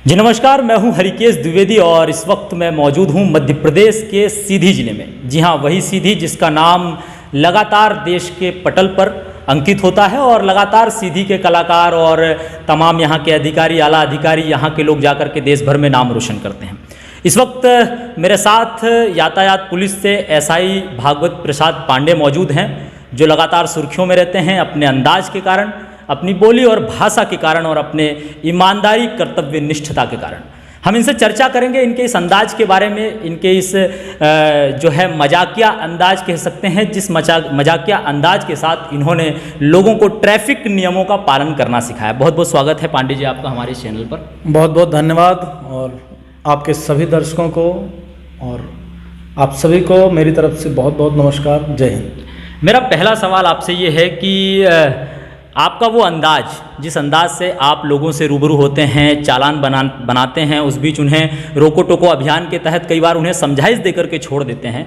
जी नमस्कार, मैं हूं हरिकेश द्विवेदी और इस वक्त मैं मौजूद हूं मध्य प्रदेश के सीधी जिले में। जी हां, वही सीधी जिसका नाम लगातार देश के पटल पर अंकित होता है और लगातार सीधी के कलाकार और तमाम यहां के अधिकारी, आला अधिकारी, यहां के लोग जाकर के देश भर में नाम रोशन करते हैं। इस वक्त मेरे साथ यातायात पुलिस से एसआई भागवत प्रसाद पांडे मौजूद हैं, जो लगातार सुर्खियों में रहते हैं अपने अंदाज के कारण, अपनी बोली और भाषा के कारण और अपने ईमानदारी, कर्तव्य निष्ठता के कारण। हम इनसे चर्चा करेंगे इनके इस अंदाज के बारे में, इनके इस जो है मजाकिया अंदाज कह सकते हैं, जिस मजाकिया अंदाज के साथ इन्होंने लोगों को ट्रैफिक नियमों का पालन करना सिखाया। बहुत बहुत स्वागत है पांडे जी आपका हमारे चैनल पर। बहुत बहुत धन्यवाद और आपके सभी दर्शकों को और आप सभी को मेरी तरफ से बहुत बहुत नमस्कार। जय हिंद। मेरा पहला सवाल आपसे ये है कि आपका वो अंदाज, जिस अंदाज से आप लोगों से रूबरू होते हैं, चालान बनाते हैं, उस बीच उन्हें रोको टोको अभियान के तहत कई बार उन्हें समझाइश देकर के छोड़ देते हैं,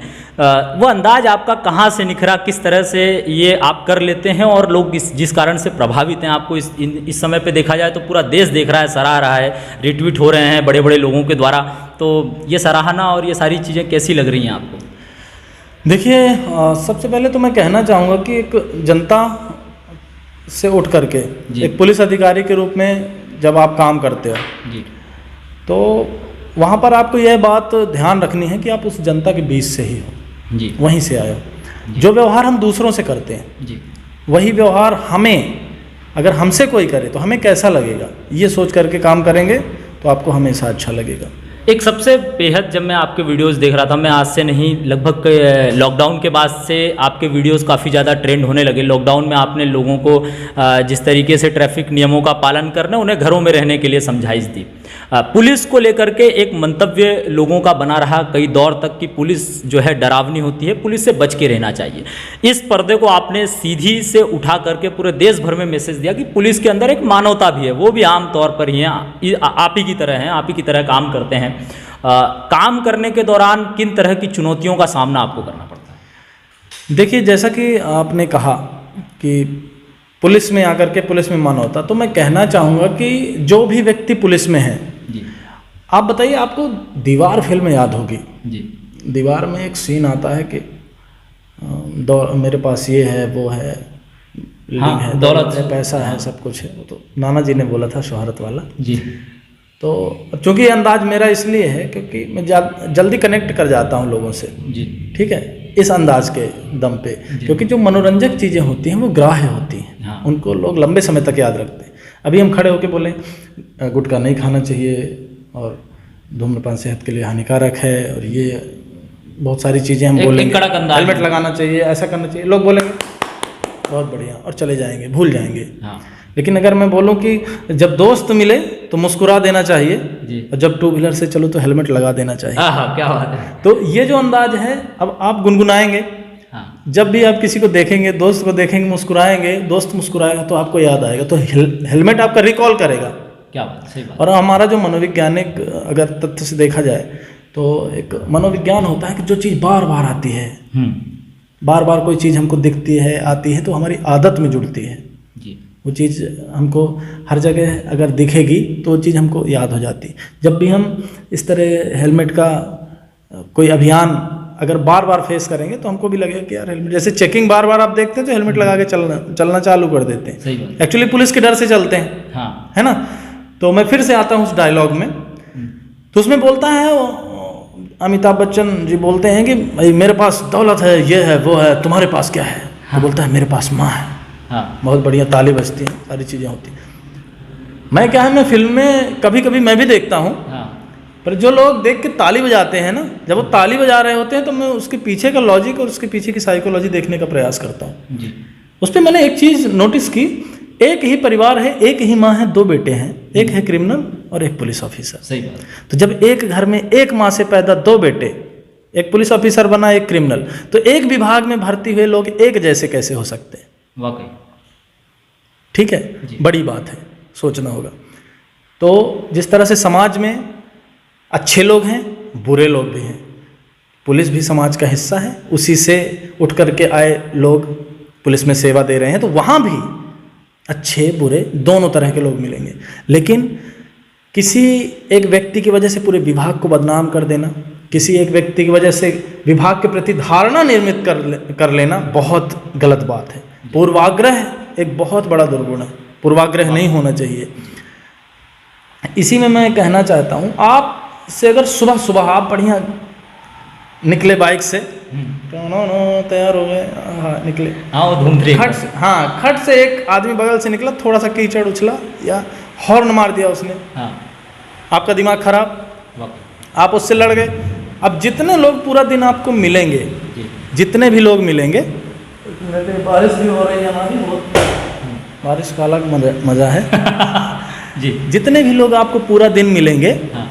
वो अंदाज आपका कहाँ से निखरा, किस तरह से ये आप कर लेते हैं और लोग जिस कारण से प्रभावित हैं? आपको इस समय पे देखा जाए तो पूरा देश देख रहा है, सराह रहा है, रिट्वीट हो रहे हैं बड़े बड़े लोगों के द्वारा, तो ये सराहना और ये सारी चीज़ें कैसी लग रही हैं आपको? देखिए, सबसे पहले तो मैं कहना चाहूँगा कि एक जनता से उठ करके एक पुलिस अधिकारी के रूप में जब आप काम करते हो जी, तो वहाँ पर आपको यह बात ध्यान रखनी है कि आप उस जनता के बीच से ही हो जी, वहीं से आए हो। जो व्यवहार हम दूसरों से करते हैं जी, वही व्यवहार हमें, अगर हमसे कोई करे तो हमें कैसा लगेगा, ये सोच करके काम करेंगे तो आपको हमेशा अच्छा लगेगा। एक सबसे बेहद, जब मैं आपके वीडियोस देख रहा था, मैं आज से नहीं, लगभग लॉकडाउन के बाद से आपके वीडियोस काफ़ी ज़्यादा ट्रेंड होने लगे। लॉकडाउन में आपने लोगों को जिस तरीके से ट्रैफिक नियमों का पालन करना, उन्हें घरों में रहने के लिए समझाइश दी। पुलिस को लेकर के एक मंतव्य लोगों का बना रहा कई दौर तक कि पुलिस जो है डरावनी होती है, पुलिस से बच के रहना चाहिए। इस पर्दे को आपने सीधी से उठा करके पूरे देश भर में मैसेज दिया कि पुलिस के अंदर एक मानवता भी है, वो भी आम तौर पर ही है, आप ही की तरह हैं, आप ही की तरह काम करते हैं। काम करने के दौरान किन तरह की चुनौतियों का सामना आपको करना पड़ता है? देखिए, जैसा कि आपने कहा कि पुलिस में आकर के पुलिस में मानवता, तो मैं कहना चाहूँगा कि जो भी व्यक्ति पुलिस में है जी, आप बताइए, आपको दीवार फिल्म याद होगी जी। दीवार में एक सीन आता है कि मेरे पास ये है, वो है, हाँ, है, दौलत है, पैसा है, सब कुछ है। वो तो नाना जी ने बोला था, शोहरत वाला जी। तो चूँकि ये अंदाज मेरा इसलिए है क्योंकि मैं जल्दी कनेक्ट कर जाता हूँ लोगों से जी, ठीक है, इस अंदाज के दम पे, क्योंकि जो मनोरंजक चीज़ें होती हैं वो ग्राह्य होती हैं, हाँ, उनको लोग लंबे समय तक याद रखते हैं। अभी हम खड़े होकर बोलें गुटखा नहीं खाना चाहिए और धूम्रपान सेहत के लिए हानिकारक है, और ये बहुत सारी चीज़ें हम बोलेंगे, हेलमेट लगाना चाहिए, ऐसा करना चाहिए, लोग बोलेंगे बहुत बढ़िया और चले जाएंगे, भूल जाएंगे। हाँ। लेकिन अगर मैं बोलूं कि जब दोस्त मिले तो मुस्कुरा देना चाहिए जी, और जब टू व्हीलर से चलो तो हेलमेट लगा देना चाहिए। हाँ, क्या बात है। तो ये जो अंदाज है, अब आप गुनगुनाएंगे, हाँ, जब भी आप किसी को देखेंगे, दोस्त को देखेंगे, मुस्कुराएंगे, दोस्त मुस्कुराएगा तो आपको याद आएगा, तो हेलमेट आपका रिकॉल करेगा। क्या बात, सही बात। और हमारा जो मनोवैज्ञानिक अगर तथ्य से देखा जाए तो एक मनोविज्ञान होता है कि जो चीज़ बार बार आती है, बार बार कोई चीज़ हमको दिखती है, आती है, तो हमारी आदत में जुड़ती है जी। वो चीज़ हमको हर जगह अगर दिखेगी तो वो चीज़ हमको याद हो जाती है। जब भी हम इस तरह हेलमेट का कोई अभियान अगर बार बार फेस करेंगे तो हमको भी लगेगा कि यार हेलमेट, जैसे चेकिंग बार बार आप देखते हैं तो हेलमेट लगा के चलना चालू कर देते हैं, एक्चुअली पुलिस के डर से चलते हैं, हाँ, है ना। तो मैं फिर से आता हूँ उस डायलॉग में, तो उसमें बोलता है अमिताभ बच्चन जी बोलते हैं कि भाई मेरे पास दौलत है, ये है, वो है, तुम्हारे पास क्या है? हाँ। तो बोलता है मेरे पास माँ है। हाँ। बहुत बढ़िया, ताली बजती है, सारी चीज़ें होती हैं। मैं क्या है, मैं फिल्म में कभी कभी मैं भी देखता हूँ, हाँ, पर जो लोग देख के ताली बजाते हैं ना, जब वो ताली बजा रहे होते हैं तो मैं उसके पीछे का लॉजिक और उसके पीछे की साइकोलॉजी देखने का प्रयास करता हूँ जी। उस पर मैंने एक चीज़ नोटिस की, एक ही परिवार है, एक ही माँ है, दो बेटे हैं, एक है क्रिमिनल और एक पुलिस ऑफिसर। सही बात। तो जब एक घर में एक माँ से पैदा दो बेटे, एक पुलिस ऑफिसर बना, एक क्रिमिनल, तो एक विभाग में भर्ती हुए लोग एक जैसे कैसे हो सकते हैं? वाकई, ठीक है, बड़ी बात है, सोचना होगा। तो जिस तरह से समाज में अच्छे लोग हैं, बुरे लोग भी हैं, पुलिस भी समाज का हिस्सा है, उसी से उठ करके आए लोग पुलिस में सेवा दे रहे हैं, तो वहाँ भी अच्छे बुरे दोनों तरह के लोग मिलेंगे। लेकिन किसी एक व्यक्ति की वजह से पूरे विभाग को बदनाम कर देना, किसी एक व्यक्ति की वजह से विभाग के प्रति धारणा निर्मित कर लेना बहुत गलत बात है। पूर्वाग्रह एक बहुत बड़ा दुर्गुण है, पूर्वाग्रह नहीं होना चाहिए। इसी में मैं कहना चाहता हूँ, आप से अगर सुबह सुबह आप बढ़िया निकले बाइक से, तैयार हो गए, हाँ निकले, हाँ वो घूम रही, खट से एक आदमी बगल से निकला, थोड़ा सा कीचड़ उछला या हॉर्न मार दिया उसने, हाँ, आपका दिमाग खराब, आप उससे लड़ गए। अब जितने लोग पूरा दिन आपको मिलेंगे, जितने भी लोग मिलेंगे, बारिश भी हो रही है हमारी, बहुत बारिश का अलग मजा है जी। जितने भी लोग आपको पूरा दिन मिलेंगे, हाँ,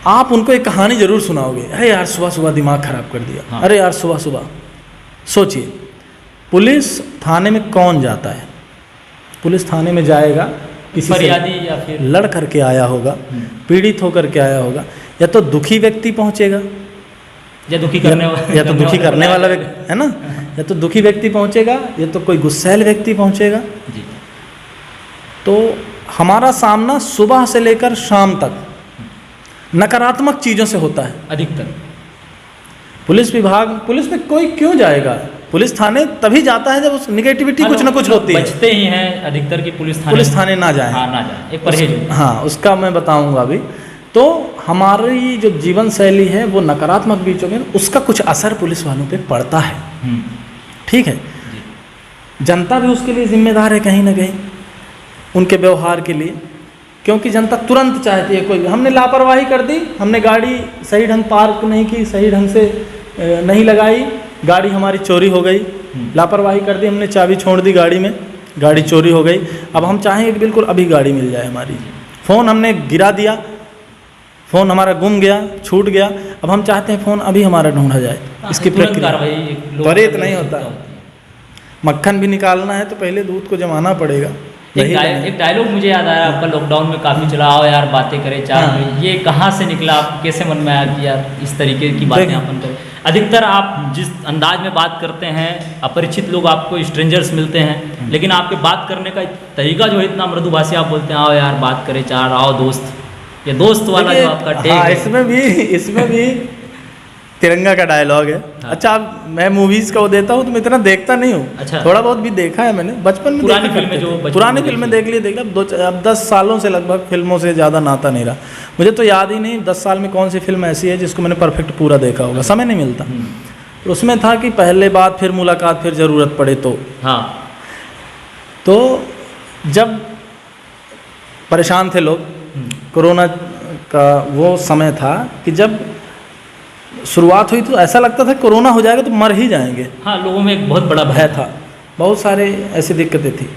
आप उनको एक कहानी जरूर सुनाओगे, अरे यार सुबह सुबह दिमाग खराब कर दिया, हाँ, अरे यार सुबह सुबह। सोचिए, पुलिस थाने में कौन जाता है? पुलिस थाने में जाएगा किसी फरियादी या फिर लड़ करके आया होगा, पीड़ित होकर के आया होगा, या तो दुखी व्यक्ति पहुंचेगा, या दुखी करने वाला, या तो दुखी करने वाला व्यक्ति है ना, या तो दुखी व्यक्ति पहुंचेगा, या तो कोई गुस्सैल व्यक्ति पहुंचेगा जी। तो हमारा सामना सुबह से लेकर शाम तक नकारात्मक चीज़ों से होता है अधिकतर। पुलिस विभाग, पुलिस में कोई क्यों जाएगा? पुलिस थाने तभी जाता है जब उस निगेटिविटी कुछ ना कुछ होती है। बचते ही हैं अधिकतर की पुलिस थाने ना जाए, हाँ ना जाए, एक परहेज। हाँ, उसका मैं बताऊंगा अभी। तो हमारी जो जीवन शैली है वो नकारात्मक बीचों में, उसका कुछ असर पुलिस वालों पे पड़ता है, ठीक है। जनता भी उसके लिए जिम्मेदार है कहीं ना कहीं, उनके व्यवहार के लिए, क्योंकि जनता तुरंत चाहती है, कोई हमने लापरवाही कर दी, हमने गाड़ी सही ढंग पार्क नहीं की, सही ढंग से नहीं लगाई, गाड़ी हमारी चोरी हो गई, लापरवाही कर दी, हमने चाबी छोड़ दी गाड़ी में, गाड़ी चोरी हो गई। अब हम चाहेंगे कि बिल्कुल अभी गाड़ी मिल जाए हमारी। फ़ोन हमने गिरा दिया, फ़ोन हमारा गुम गया, छूट गया, अब हम चाहते हैं फ़ोन अभी हमारा ढूंढा जाए। इसकी प्रक्रिया त्वरित नहीं होता। मक्खन भी निकालना है तो पहले दूध को जमाना पड़ेगा। एक डायलॉग मुझे याद आया आपका, लॉकडाउन में काफ़ी चला, आओ यार बातें करें चार में, ये कहाँ से निकला? आप कैसे मन में आया कि यार इस तरीके की बातें अपन करें? अधिकतर आप जिस अंदाज में बात करते हैं, अपरिचित लोग आपको स्ट्रेंजर्स मिलते हैं, लेकिन आपके बात करने का तरीका जो है इतना मृदुभाषी, आप बोलते हैं आओ यार बात करें चार, आओ दोस्त, ये दोस्त वाला जो आपका टेक है। इसमें भी तिरंगा का डायलॉग है। हाँ। अच्छा, मैं मूवीज का वो देता हूँ तो मैं इतना देखता नहीं हूँ। अच्छा। थोड़ा बहुत भी देखा है मैंने बचपन में, पुरानी फिल्में देख ली, अब 10 सालों से लगभग फिल्मों से ज़्यादा नाता नहीं रहा। मुझे तो याद ही नहीं 10 साल में कौन सी फिल्म ऐसी है जिसको मैंने परफेक्ट पूरा देखा होगा, समय नहीं मिलता। तो उसमें था कि पहले बात फिर मुलाकात फिर ज़रूरत पड़े तो। हाँ। तो जब परेशान थे लोग, कोरोना का वो समय था कि जब शुरुआत हुई तो ऐसा लगता था कोरोना हो जाएगा तो मर ही जाएंगे। हाँ, लोगों में एक बहुत बड़ा भय था, बहुत सारे ऐसी दिक्कतें थी।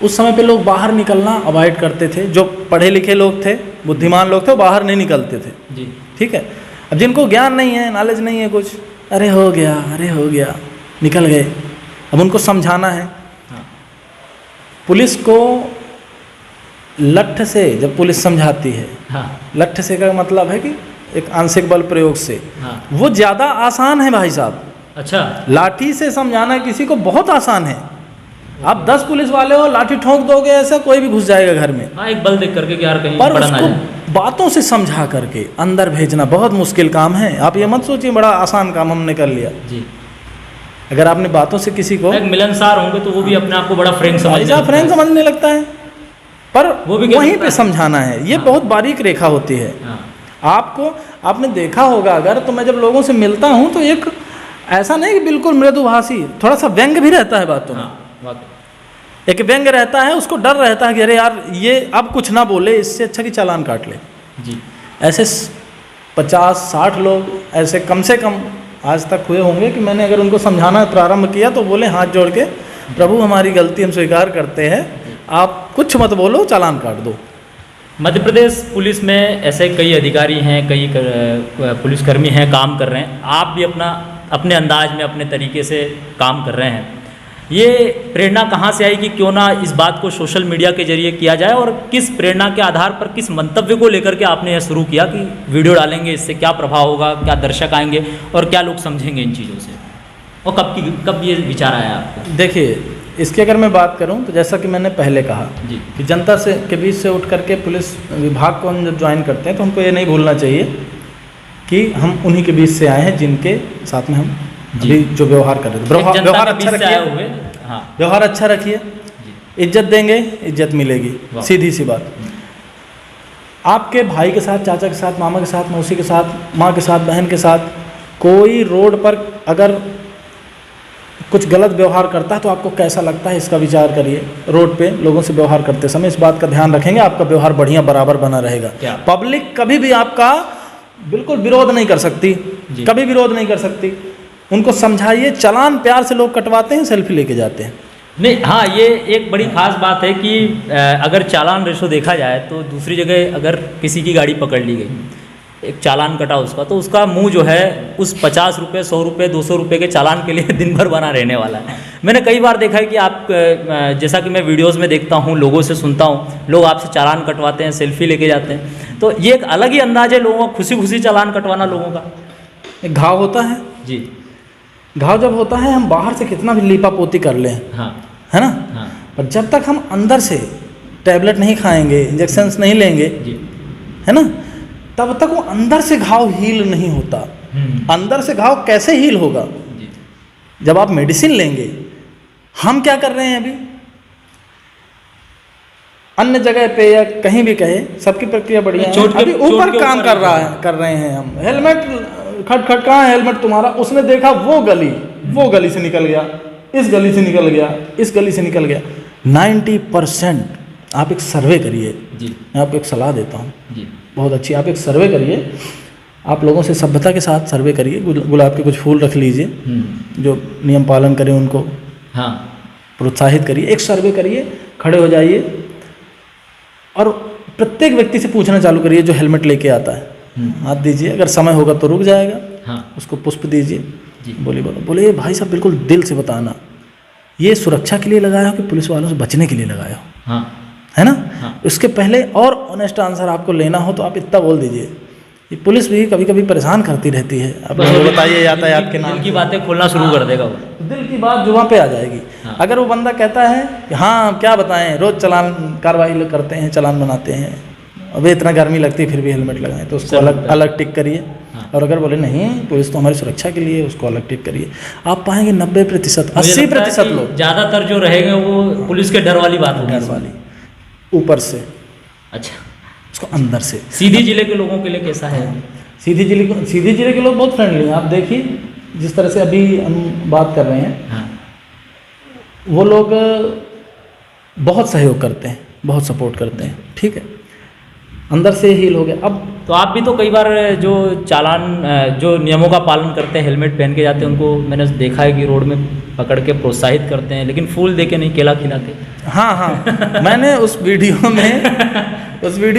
उस समय पे लोग बाहर निकलना अवॉइड करते थे। जो पढ़े लिखे लोग थे, बुद्धिमान लोग थे, वो बाहर नहीं निकलते थे जी, ठीक है। अब जिनको ज्ञान नहीं है, नॉलेज नहीं है कुछ, अरे हो गया, निकल गए। अब उनको समझाना है। हाँ। पुलिस को लठ से जब पुलिस समझाती है, हाँ, लठ से का मतलब है कि एक आंशिक बल प्रयोग से, हाँ, वो ज़्यादा आसान है भाई साहब। अच्छा, लाठी से समझाना किसी को बहुत आसान है। आप 10 पुलिस वाले हो, लाठी ठोक दोगे ऐसा, कोई भी घुस जाएगा घर में। हाँ, एक बल देख करके कि यार कहीं पर उसको बातों से समझा करके अंदर भेजना बहुत मुश्किल काम है। आप ये मत सोचिए बड़ा आसान काम हमने कर लिया जी। अगर आपने बातों से किसी को, मिलनसार होंगे तो वो भी अपने आप को बड़ा फ्रेंक समझने लगता है, पर वो भी वहीं पे समझाना है। ये बहुत बारीक रेखा होती है। आपने देखा होगा अगर, तो मैं जब लोगों से मिलता हूँ तो एक ऐसा नहीं कि बिल्कुल मृदुभाषी, थोड़ा सा व्यंग भी रहता है बातों में। एक व्यंग रहता है, उसको डर रहता है कि अरे यार ये अब कुछ ना बोले, इससे अच्छा कि चालान काट ले जी। ऐसे 50-60 लोग ऐसे कम से कम आज तक हुए होंगे कि मैंने अगर उनको समझाना प्रारंभ किया तो बोले हाथ जोड़ के, प्रभु हमारी गलती हम स्वीकार करते हैं, आप कुछ मत बोलो, चालान काट दो। मध्य प्रदेश पुलिस में ऐसे कई अधिकारी हैं, कई पुलिसकर्मी हैं, काम कर रहे हैं। आप भी अपने अंदाज में अपने तरीके से काम कर रहे हैं। ये प्रेरणा कहाँ से आई कि क्यों ना इस बात को सोशल मीडिया के जरिए किया जाए, और किस प्रेरणा के आधार पर, किस मंतव्य को लेकर के आपने यह शुरू किया कि वीडियो डालेंगे, इससे क्या प्रभाव होगा, क्या दर्शक आएंगे और क्या लोग समझेंगे इन चीज़ों से, और कब ये विचार आया आपको? देखिए, इसकी अगर मैं बात करूं तो जैसा कि मैंने पहले कहा जी कि जनता से के बीच से उठ करके पुलिस विभाग को हम जब ज्वाइन करते हैं तो हमको ये नहीं भूलना चाहिए कि हम उन्हीं के बीच से आए हैं जिनके साथ में हम अभी जो व्यवहार कर रहे थे। व्यवहार अच्छा रखिए, हाँ व्यवहार अच्छा रखिए, इज्जत देंगे इज्जत मिलेगी, सीधी सी बात। आपके भाई के साथ, चाचा के साथ, मामा के साथ, मौसी के साथ, माँ के साथ, बहन के साथ कोई रोड पर अगर कुछ गलत व्यवहार करता है तो आपको कैसा लगता है इसका विचार करिए। रोड पे लोगों से व्यवहार करते समय इस बात का ध्यान रखेंगे, आपका व्यवहार बढ़िया बराबर बना रहेगा। पब्लिक कभी भी आपका बिल्कुल विरोध नहीं कर सकती, कभी विरोध नहीं कर सकती। उनको समझाइए, चालान प्यार से लोग कटवाते हैं, सेल्फी लेके जाते हैं। नहीं, हाँ ये एक बड़ी खास बात है कि अगर चालान रेशो देखा जाए तो दूसरी जगह अगर किसी की गाड़ी पकड़ ली गई, एक चालान कटा उसका, तो उसका मुंह जो है उस 50 रुपये, 100 रुपये, 200 रुपये के चालान के लिए दिन भर बना रहने वाला है। मैंने कई बार देखा है कि आप, जैसा कि मैं वीडियोस में देखता हूँ, लोगों से सुनता हूँ, लोग आपसे चालान कटवाते हैं, सेल्फी लेके जाते हैं, तो ये एक अलग ही अंदाज है लोगों का, खुशी खुशी चालान कटवाना लोगों का। एक घाव होता है जी, घाव जब होता है हम बाहर से कितना भी लीपा पोती कर लें, हाँ है ना, हाँ, पर जब तक हम अंदर से टैबलेट नहीं खाएंगे, इंजेक्शंस नहीं लेंगे, जी, है ना, तब तक वो अंदर से घाव हील नहीं होता। अंदर से घाव कैसे हील होगा? जी, जब आप मेडिसिन लेंगे। हम क्या कर रहे हैं अभी, अन्य जगह पे या कहीं भी कहे, सबकी प्रक्रिया बढ़िया है, अभी ऊपर काम कर रहे हैं हम। हेलमेट खट कहाँ है हेलमेट तुम्हारा? उसने देखा वो गली से निकल गया, इस गली से निकल गया, इस गली से निकल गया। 90% आप एक सर्वे करिए जी, मैं आपको एक सलाह देता हूँ जी, बहुत अच्छी। आप एक सर्वे करिए, आप लोगों से सभ्यता के साथ सर्वे करिए। गुलाब के कुछ फूल रख लीजिए, जो नियम पालन करें उनको हाँ प्रोत्साहित करिए। एक सर्वे करिए, खड़े हो जाइए और प्रत्येक व्यक्ति से पूछना चालू करिए जो हेलमेट लेके आता है, हाथ दीजिए, अगर समय होगा तो रुक जाएगा, हाँ, उसको पुष्प दीजिए, बोले भाई साहब बिल्कुल दिल से बताना, ये सुरक्षा के लिए लगाया हो कि पुलिस वालों से बचने के लिए लगाया हो, हाँ, है ना, हाँ। उसके पहले और ऑनेस्ट आंसर आपको लेना हो तो आप इतना बोल दीजिए। ये पुलिस भी कभी कभी परेशान करती रहती है, आप बताइए यातायात के नाम, दिल की बातें खोलना शुरू कर देगा वो, दिल की बात जुबां पे आ जाएगी। हाँ। अगर वो बंदा कहता है कि हाँ क्या बताएं, रोज चालान कार्रवाई करते हैं, चालान बनाते हैं, अबे इतना गर्मी लगती है फिर भी हेलमेट लगाएं, तो उसको अलग टिक करिए। हाँ। और अगर बोले नहीं पुलिस तो हमारी सुरक्षा के लिए, उसको अलग टिक करिए। आप पाएंगे 90%, 80% लोग, ज़्यादातर जो रहेंगे वो पुलिस के डर वाली बात होगी, डर वाली, ऊपर से, अच्छा, उसको अंदर से। सीधी जिले के लोगों के लिए कैसा है? सीधी जिले के लोग बहुत फ्रेंडली हैं। आप देखिए जिस तरह से अभी हम बात कर रहे हैं, हाँ, वो लोग बहुत सहयोग करते हैं, बहुत सपोर्ट करते हैं, ठीक है, अंदर से हील हो गया। अब तो आप भी तो कई बार जो चालान, जो नियमों का पालन करते हैं, हेलमेट पहन के जाते हैं, उनको मैंने देखा है कि रोड में पकड़ के प्रोत्साहित करते हैं, लेकिन फूल दे के नहीं, केला खिलाते। हाँ मैंने उस वीडियो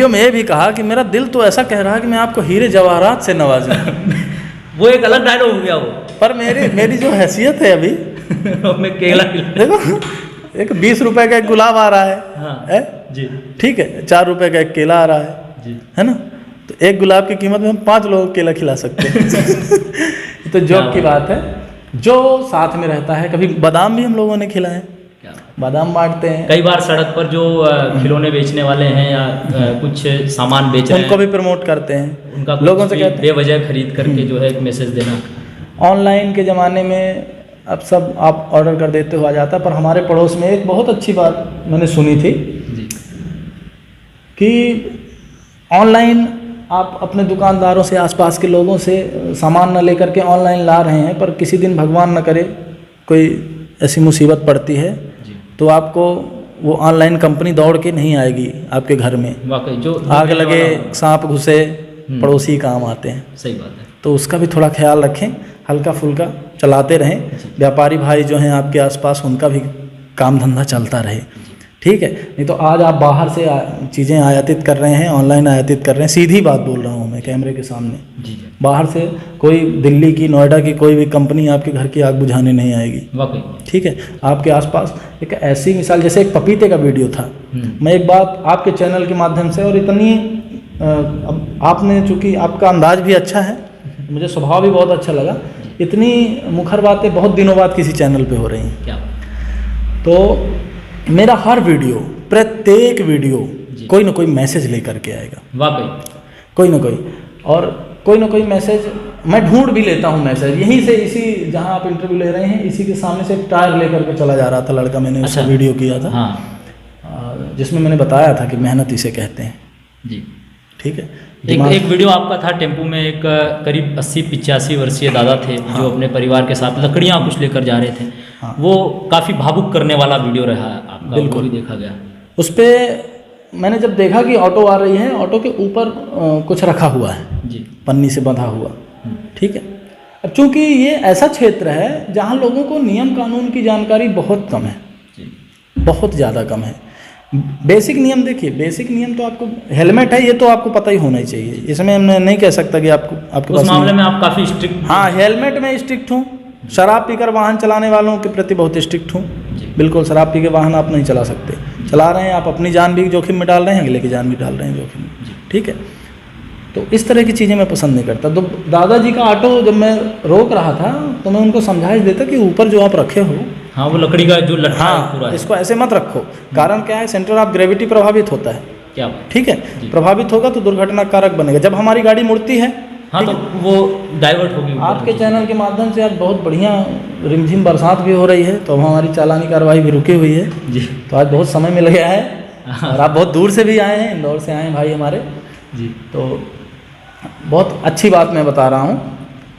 में ये भी कहा कि मेरा दिल तो ऐसा कह रहा है कि मैं आपको हीरे जवाहरात से नवाजूं। वो एक अलग डायलॉग हो गया वो, पर मेरी जो हैसियत है अभी मैं केला देखो, एक 20 रुपए का एक गुलाब आ रहा है, हाँ, है? जी, ठीक है, 4 रुपए का एक केला आ रहा है जी, है ना, तो एक गुलाब की कीमत में हम 5 लोगों को केला खिला सकते हैं। तो जोक की बात है, जो साथ में रहता है। कभी बादाम भी हम लोगों ने खिलाए, बादाम बांटते हैं। कई बार सड़क पर जो खिलौने बेचने वाले हैं या कुछ सामान बेच रहे हैं, उनको भी प्रमोट करते हैं, उनका लोगों से कहते हैं बेवजह खरीद करके जो है एक मैसेज देना। ऑनलाइन के ज़माने में अब सब आप ऑर्डर कर देते हो, आ जाता। पर हमारे पड़ोस में एक बहुत अच्छी बात मैंने सुनी थी जी, कि ऑनलाइन आप अपने दुकानदारों से, आसपास के लोगों से सामान न लेकर के ऑनलाइन ला रहे हैं, पर किसी दिन भगवान न करे कोई ऐसी मुसीबत पड़ती है तो आपको वो ऑनलाइन कंपनी दौड़ के नहीं आएगी आपके घर में। वाकई जो आग लगे, सांप घुसे, पड़ोसी काम आते हैं। सही बात है। तो उसका भी थोड़ा ख्याल रखें, हल्का फुल्का चलाते रहें। व्यापारी भाई जो हैं आपके आसपास, उनका भी काम धंधा चलता रहे, ठीक है। नहीं तो आज आप बाहर से चीज़ें आयातित कर रहे हैं, ऑनलाइन आयातित कर रहे हैं। सीधी बात बोल रहा हूँ मैं कैमरे के सामने, बाहर से कोई दिल्ली की, नोएडा की कोई भी कंपनी आपके घर की आग बुझाने नहीं आएगी, वाकई, ठीक है। आपके आसपास एक ऐसी मिसाल, जैसे एक पपीते का वीडियो था। मैं एक बात आपके चैनल के माध्यम से, और इतनी अब आपने, चूँकि आपका अंदाज भी अच्छा है, मुझे स्वभाव भी बहुत अच्छा लगा, इतनी मुखर बातें बहुत दिनों बाद किसी चैनल पे हो रही हैं। क्या तो मेरा हर वीडियो, प्रत्येक वीडियो कोई ना कोई मैसेज लेकर के आएगा, वाकई कोई ना कोई, और कोई ना कोई मैसेज मैं ढूंढ भी लेता हूँ मैसेज। यहीं से, इसी जहाँ आप इंटरव्यू ले रहे हैं, इसी के सामने से एक टायर लेकर के चला जा रहा था लड़का, मैंने उसका वीडियो किया था। हाँ। जिसमें मैंने बताया था कि मेहनत इसे कहते हैं जी। ठीक है। एक वीडियो आपका था टेम्पू में, एक करीब 80-85 वर्षीय दादा थे जो अपने परिवार के साथ लकड़ियाँ कुछ लेकर जा रहे थे। वो काफ़ी भावुक करने वाला वीडियो रहा आपका, बिल्कुल भी देखा गया। उस पर मैंने जब देखा कि ऑटो आ रही है, ऑटो के ऊपर कुछ रखा हुआ है जी, पन्नी से बंधा हुआ, ठीक है। अब चूंकि ये ऐसा क्षेत्र है जहाँ लोगों को नियम कानून की जानकारी बहुत कम है, बहुत ज़्यादा कम है। बेसिक नियम देखिए, बेसिक नियम तो आपको, हेलमेट है ये तो आपको पता ही होना ही चाहिए, इसमें मैं नहीं कह सकता कि आपके उस मामले में आप काफ़ी स्ट्रिक्ट। हाँ, हेलमेट में स्ट्रिक्ट हूँ। शराब पीकर वाहन चलाने वालों के प्रति बहुत स्ट्रिक्ट हूँ, बिल्कुल। शराब पी के वाहन आप नहीं चला सकते, चला रहे हैं आप अपनी जान भी जोखिम में डाल रहे हैं, अगले की जान भी डाल रहे हैं जोखिम में, ठीक है। तो इस तरह की चीज़ें मैं पसंद नहीं करता। तो दादाजी का ऑटो जब मैं रोक रहा था तो मैं उनको समझाइश देता कि ऊपर जो आप रखे हो, हाँ, वो लकड़ी का जो लट्ठा हाँ, पूरा है, इसको ऐसे मत रखो। कारण क्या है, सेंटर ऑफ ग्रेविटी प्रभावित होता है, क्या ठीक है, प्रभावित होगा तो दुर्घटना कारक बनेगा। जब हमारी गाड़ी मुड़ती है, हाँ, तो वो डाइवर्ट होगी। आपके चैनल के माध्यम से आज बहुत बढ़िया रिमझिम बरसात भी हो रही है, तो हमारी चालानी कार्रवाई भी रुकी हुई है जी। तो आज बहुत समय मिल गया है, और आप बहुत दूर से भी आए हैं, इंदौर से आए हैं भाई हमारे जी। तो बहुत अच्छी बात मैं बता रहा हूँ।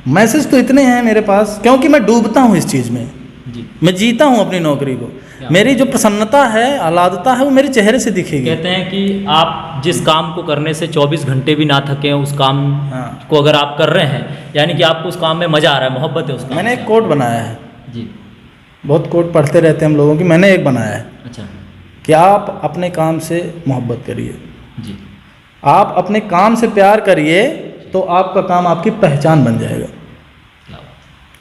मैसेज तो इतने हैं मेरे पास, क्योंकि मैं डूबता हूँ इस चीज़ में जी। मैं जीता हूँ अपनी नौकरी को। मेरी जो प्रसन्नता है, आह्लादता है, वो मेरे चेहरे से दिखेगी। कहते हैं कि आप जिस काम को करने से 24 घंटे भी ना थके, उस काम को अगर आप कर रहे हैं, यानी कि आपको उस काम में मज़ा आ रहा है, मोहब्बत है उस काम। मैंने एक कोट बनाया है जी, बहुत कोट पढ़ते रहते हैं हम लोगों की, मैंने एक बनाया है। अच्छा, कि आप अपने काम से मोहब्बत करिए जी, आप अपने काम से प्यार करिए, तो आपका काम आपकी पहचान बन जाएगा।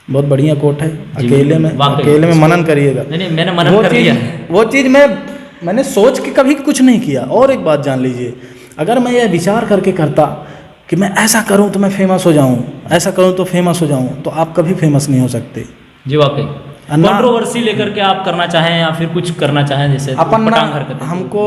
बहुत बढ़िया कोट है, अकेले में मनन करिएगा। नहीं, मैंने मनन कर लिया है। वो चीज़ मैंने सोच के कभी कुछ नहीं किया। और एक बात जान लीजिए, अगर मैं यह विचार करके करता कि मैं ऐसा करूं तो मैं फेमस हो जाऊं, ऐसा करूं तो फेमस हो जाऊं, तो आप कभी फेमस नहीं हो सकते जी। वाकई कंट्रोवर्सी लेकर के आप करना चाहें या फिर कुछ करना चाहें, जैसे अपन हमको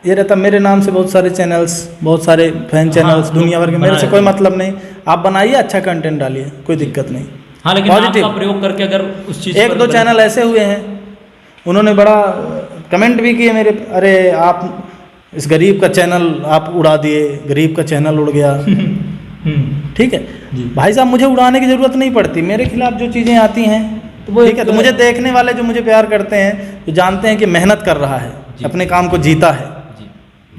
ये रहता, मेरे नाम से बहुत सारे चैनल्स, बहुत सारे फैन चैनल्स दुनिया भर के, मेरे से कोई मतलब नहीं। आप बनाइए, अच्छा कंटेंट डालिए, कोई दिक्कत नहीं। हाँ, लेकिन नाम का प्रयोग करके अगर उस चीज़, एक दो चैनल ऐसे हुए हैं, उन्होंने बड़ा कमेंट भी किए मेरे, अरे आप इस गरीब का चैनल आप उड़ा दिए, गरीब का चैनल उड़ गया। ठीक है भाई साहब, मुझे उड़ाने की ज़रूरत नहीं पड़ती। मेरे खिलाफ जो चीज़ें आती हैं, ठीक है, तो मुझे देखने वाले जो मुझे प्यार करते हैं, तो जानते हैं कि मेहनत कर रहा है, अपने काम को जीता है,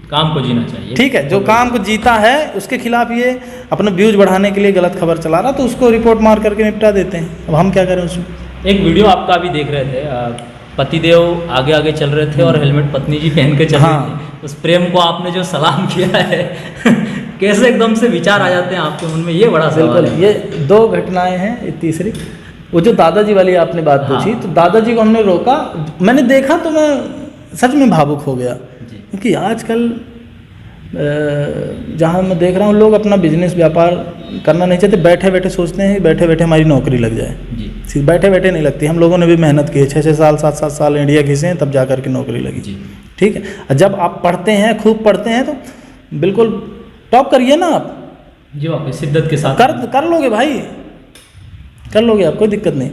काम को जीना चाहिए, ठीक है। जो काम को जीता है, उसके खिलाफ ये अपने व्यूज बढ़ाने के लिए गलत खबर चला रहा, तो उसको रिपोर्ट मार करके निपटा देते हैं। अब हम क्या करें उसमें। एक वीडियो आपका अभी देख रहे थे, पतिदेव आगे आगे चल रहे थे और हेलमेट पत्नी जी पहन के चल रहे थे। उस प्रेम को आपने जो सलाम किया है कैसे एकदम से विचार आ जाते हैं आपके मन में, ये बड़ा सवाल है। ये दो घटनाएं हैं। तीसरी, वो जो दादाजी वाली आपने बात पूछी, तो दादाजी को हमने रोका, मैंने देखा तो मैं सच में भावुक हो गया, क्योंकि आजकल जहाँ मैं देख रहा हूँ, लोग अपना बिजनेस व्यापार करना नहीं चाहते, बैठे बैठे सोचते हैं बैठे बैठे हमारी नौकरी लग जाए जी। बैठे बैठे नहीं लगती। हम लोगों ने भी मेहनत की है, 6-6 साल 7-7 साल इंडिया घिसे हैं, तब जा कर के नौकरी लगी जी, ठीक है। जब आप पढ़ते हैं, खूब पढ़ते हैं, तो बिल्कुल टॉप करिए ना आप जी, आप शिद्दत के साथ कर लोगे भाई, कर लोगे आप, कोई दिक्कत नहीं।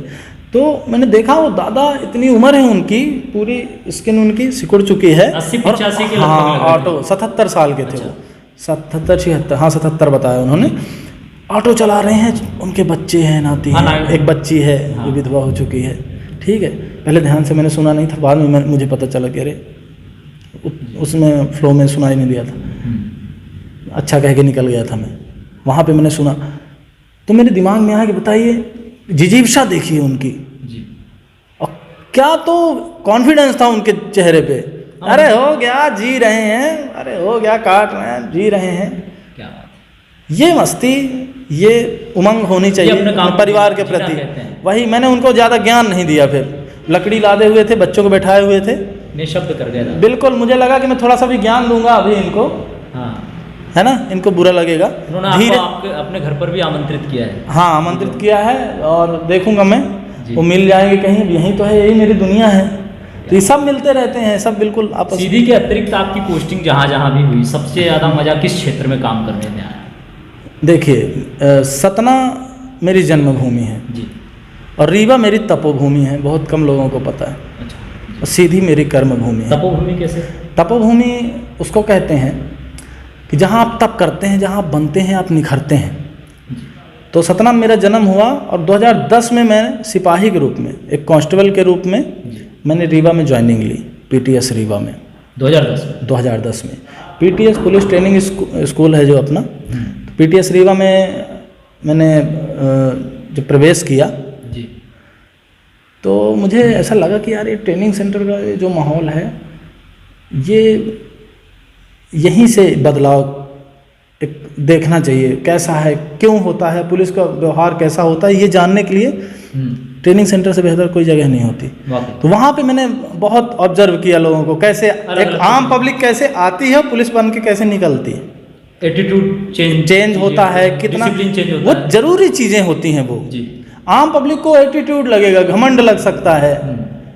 तो मैंने देखा वो दादा, इतनी उम्र है उनकी, पूरी स्किन उनकी सिकुड़ चुकी है, 80-85 के, हाँ, ऑटो 77 साल के थे वो, 77-76, हाँ 77 बताया उन्होंने। ऑटो चला रहे हैं, उनके बच्चे हैं, नाती हैं, एक बच्ची है जो विधवा हो चुकी है, ठीक है। पहले ध्यान से मैंने सुना नहीं था, बाद में मुझे पता चला कि अरे उसमें फ्लो में सुनाई नहीं दिया था, अच्छा कह के निकल गया था मैं। वहाँ पे मैंने सुना तो मेरे दिमाग में आया कि बताइए, जिजीविषा देखिए उनकी जी, और क्या तो कॉन्फिडेंस था उनके चेहरे पे, अरे हो गया, जी रहे हैं, अरे हो गया, काट रहे हैं, जी रहे हैं। क्या ये मस्ती, ये उमंग होनी चाहिए अपने परिवार के प्रति। वही मैंने उनको ज़्यादा ज्ञान नहीं दिया। फिर लकड़ी लादे हुए थे, बच्चों को बैठाए हुए थे, निःशब्द कर गया। बिल्कुल, मुझे लगा कि मैं थोड़ा सा भी ज्ञान दूंगा अभी इनको, हाँ, है ना, इनको बुरा लगेगा। धीरे अपने घर पर भी आमंत्रित किया है। हाँ, आमंत्रित किया है, और देखूंगा मैं, वो मिल जाएंगे कहीं, यहीं तो है, यही मेरी दुनिया है, क्या? तो ये सब मिलते रहते हैं, सब बिल्कुल आपस सीधी के अतिरिक्त आपकी पोस्टिंग जहाँ जहाँ भी हुई, सबसे ज़्यादा मज़ा किस क्षेत्र में काम करने में आया? देखिए, सतना मेरी जन्मभूमि है जी। और रीवा मेरी तपोभूमि है, बहुत कम लोगों को पता है। अच्छा। और सीधी मेरी कर्मभूमि है। तपोभूमि कैसे? तपोभूमि उसको कहते हैं कि जहाँ आप तप करते हैं, जहाँ आप बनते हैं, आप निखरते हैं। तो सतना में मेरा जन्म हुआ और 2010 में मैं सिपाही के रूप में, एक कांस्टेबल के रूप में मैंने रीवा में ज्वाइनिंग ली, पीटीएस रीवा में 2010 में। पीटीएस पुलिस ट्रेनिंग स्कूल है जो अपना, पीटीएस रीवा में मैंने जब प्रवेश किया जी, तो मुझे ऐसा लगा कि यार ये ट्रेनिंग सेंटर का ये जो माहौल है, ये यहीं से बदलाव एक देखना चाहिए, कैसा है, क्यों होता है, पुलिस का व्यवहार कैसा होता है, ये जानने के लिए ट्रेनिंग सेंटर से बेहतर कोई जगह नहीं होती। तो वहाँ पे मैंने बहुत ऑब्जर्व किया लोगों को, कैसे एक आम पब्लिक कैसे आती है, पुलिस बन के कैसे निकलती है, एटीट्यूड चेंज होता है, कितना वो जरूरी चीज़ें होती हैं। वो आम पब्लिक को एटीट्यूड लगेगा, घमंड लग सकता है,